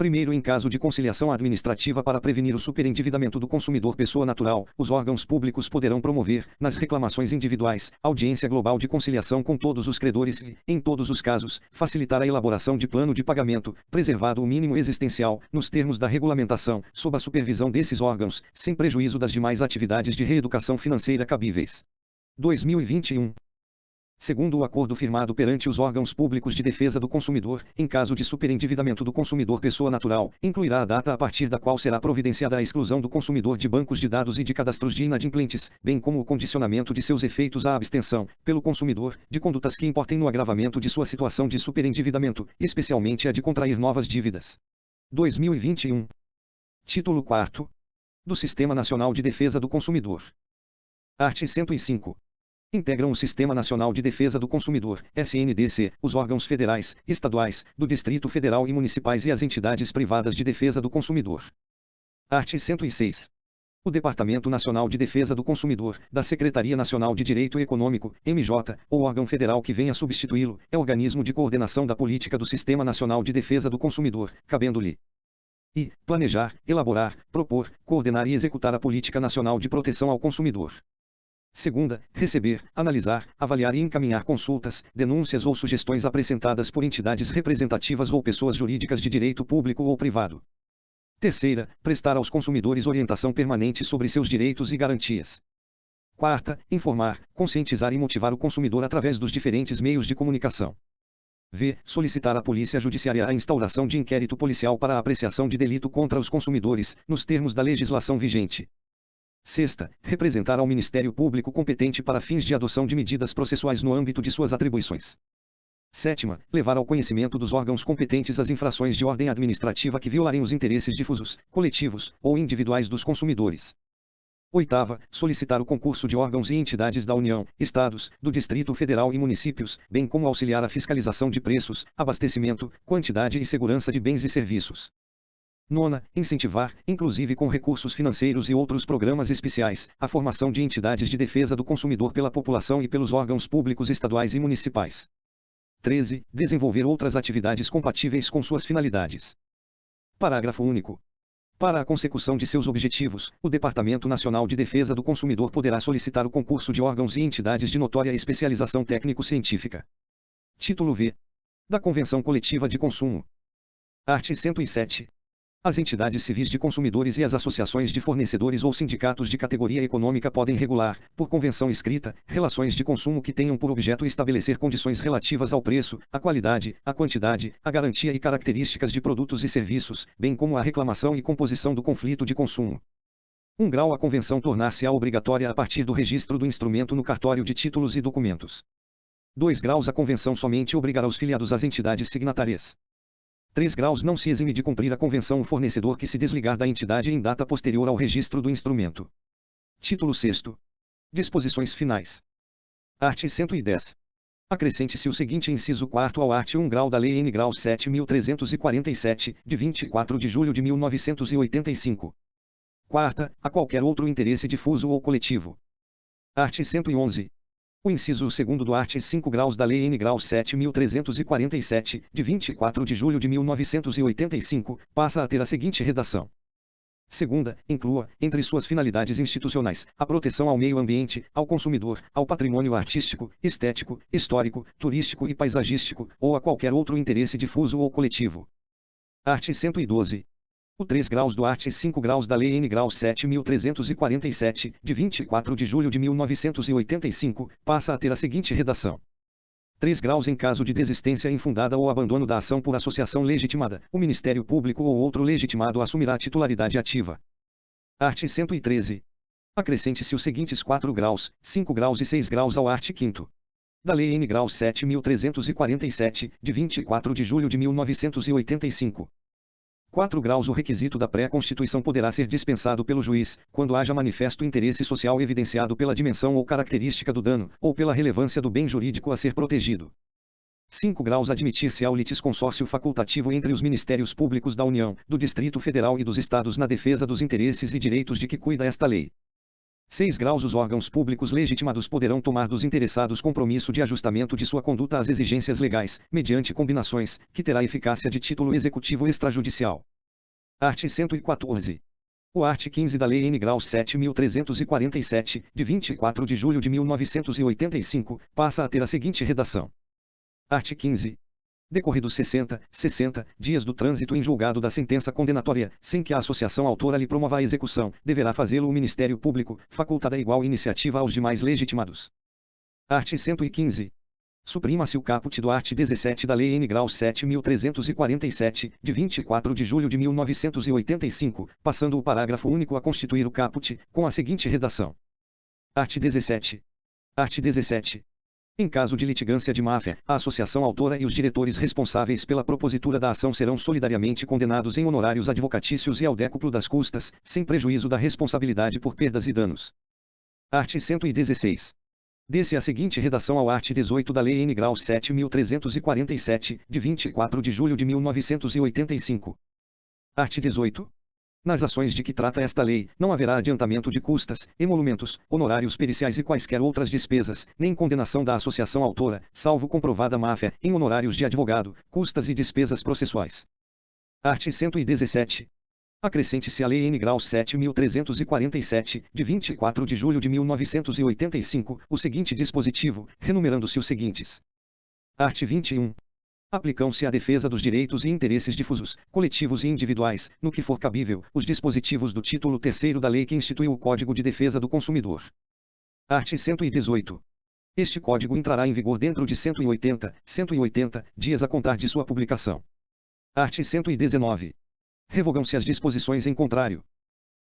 Primeiro, em caso de conciliação administrativa para prevenir o superendividamento do consumidor pessoa natural, os órgãos públicos poderão promover, nas reclamações individuais, audiência global de conciliação com todos os credores e, em todos os casos, facilitar a elaboração de plano de pagamento, preservado o mínimo existencial, nos termos da regulamentação, sob a supervisão desses órgãos, sem prejuízo das demais atividades de reeducação financeira cabíveis. 2021. Segundo o acordo firmado perante os órgãos públicos de defesa do consumidor, em caso de superendividamento do consumidor pessoa natural, incluirá a data a partir da qual será providenciada a exclusão do consumidor de bancos de dados e de cadastros de inadimplentes, bem como o condicionamento de seus efeitos à abstenção, pelo consumidor, de condutas que importem no agravamento de sua situação de superendividamento, especialmente a de contrair novas dívidas. 2021. Título 4. Do Sistema Nacional de Defesa do Consumidor. Art. 105. Integram o Sistema Nacional de Defesa do Consumidor, SNDC, os órgãos federais, estaduais, do Distrito Federal e municipais e as entidades privadas de defesa do consumidor. Art. 106. O Departamento Nacional de Defesa do Consumidor, da Secretaria Nacional de Direito Econômico, MJ, ou órgão federal que venha substituí-lo, é organismo de coordenação da política do Sistema Nacional de Defesa do Consumidor, cabendo-lhe i. Planejar, elaborar, propor, coordenar e executar a Política Nacional de Proteção ao Consumidor. Segunda, receber, analisar, avaliar e encaminhar consultas, denúncias ou sugestões apresentadas por entidades representativas ou pessoas jurídicas de direito público ou privado. Terceira, prestar aos consumidores orientação permanente sobre seus direitos e garantias. Quarta, informar, conscientizar e motivar o consumidor através dos diferentes meios de comunicação. V. Solicitar à Polícia Judiciária a instauração de inquérito policial para a apreciação de delito contra os consumidores, nos termos da legislação vigente. Sexta, representar ao Ministério Público competente para fins de adoção de medidas processuais no âmbito de suas atribuições. Sétima, levar ao conhecimento dos órgãos competentes as infrações de ordem administrativa que violarem os interesses difusos, coletivos ou individuais dos consumidores. Oitava, solicitar o concurso de órgãos e entidades da União, Estados, do Distrito Federal e municípios, bem como auxiliar a fiscalização de preços, abastecimento, quantidade e segurança de bens e serviços. Nona, incentivar, inclusive com recursos financeiros e outros programas especiais, a formação de entidades de defesa do consumidor pela população e pelos órgãos públicos estaduais e municipais. 13. Desenvolver outras atividades compatíveis com suas finalidades. Parágrafo único. Para a consecução de seus objetivos, o Departamento Nacional de Defesa do Consumidor poderá solicitar o concurso de órgãos e entidades de notória especialização técnico-científica. Título V. Da Convenção Coletiva de Consumo. Art. 107. As entidades civis de consumidores e as associações de fornecedores ou sindicatos de categoria econômica podem regular, por convenção escrita, relações de consumo que tenham por objeto estabelecer condições relativas ao preço, à qualidade, à quantidade, à garantia e características de produtos e serviços, bem como à reclamação e composição do conflito de consumo. 1 grau. A convenção tornar-se-á obrigatória a partir do registro do instrumento no cartório de títulos e documentos. 2 graus. A convenção somente obrigará os filiados às entidades signatárias. 3 graus. Não se exime de cumprir a convenção o fornecedor que se desligar da entidade em data posterior ao registro do instrumento. Título 6º. Disposições finais. Art. 110. Acrescente-se o seguinte inciso 4º ao art. 1 grau da Lei N. Grau 7.347, de 24 de julho de 1985. 4ª, a qualquer outro interesse difuso ou coletivo. Art. 111. O inciso 2º do art. 5 graus da Lei N. Grau 7.347, de 24 de julho de 1985, passa a ter a seguinte redação. 2ª, inclua, entre suas finalidades institucionais, a proteção ao meio ambiente, ao consumidor, ao patrimônio artístico, estético, histórico, turístico e paisagístico, ou a qualquer outro interesse difuso ou coletivo. Art. 112. O 3 graus do art. 5 graus da Lei N. Grau 7.347, de 24 de julho de 1985, passa a ter a seguinte redação. 3 graus. Em caso de desistência infundada ou abandono da ação por associação legitimada, o Ministério Público ou outro legitimado assumirá a titularidade ativa. Art. 113. Acrescente-se os seguintes 4 graus, 5 graus e 6 graus ao art. 5º da Lei N. Grau 7.347, de 24 de julho de 1985. 4 graus. O requisito da pré-constituição poderá ser dispensado pelo juiz, quando haja manifesto interesse social evidenciado pela dimensão ou característica do dano, ou pela relevância do bem jurídico a ser protegido. 5 graus. Admitir-se-á o litisconsórcio facultativo entre os Ministérios Públicos da União, do Distrito Federal e dos Estados na defesa dos interesses e direitos de que cuida esta lei. 6 graus. Os órgãos públicos legitimados poderão tomar dos interessados compromisso de ajustamento de sua conduta às exigências legais, mediante combinações, que terá eficácia de título executivo extrajudicial. Art. 114. O art. 15 da Lei N. Grau 7.347, de 24 de julho de 1985, passa a ter a seguinte redação. Art. 15. Decorridos 60 dias do trânsito em julgado da sentença condenatória, sem que a associação autora lhe promova a execução, deverá fazê-lo o Ministério Público, facultada igual iniciativa aos demais legitimados. Art. 115. Suprima-se o caput do art. 17 da Lei N. Grau 7.347, de 24 de julho de 1985, passando o parágrafo único a constituir o caput, com a seguinte redação. Art. 17. Art. 17. Em caso de litigância de máfia, a associação autora e os diretores responsáveis pela propositura da ação serão solidariamente condenados em honorários advocatícios e ao décuplo das custas, sem prejuízo da responsabilidade por perdas e danos. Art. 116. Dê-se a seguinte redação ao art. 18 da Lei N. Grau 7.347, de 24 de julho de 1985. Art. 18. Nas ações de que trata esta lei, não haverá adiantamento de custas, emolumentos, honorários periciais e quaisquer outras despesas, nem condenação da associação autora, salvo comprovada máfia, em honorários de advogado, custas e despesas processuais. Art. 117. Acrescente-se à Lei N. Grau 7.347, de 24 de julho de 1985, o seguinte dispositivo, renumerando-se os seguintes. Art. 21. Aplicam-se à defesa dos direitos e interesses difusos, coletivos e individuais, no que for cabível, os dispositivos do título 3º da lei que instituiu o Código de Defesa do Consumidor. Art. 118. Este código entrará em vigor dentro de 180 dias a contar de sua publicação. Art. 119. Revogam-se as disposições em contrário.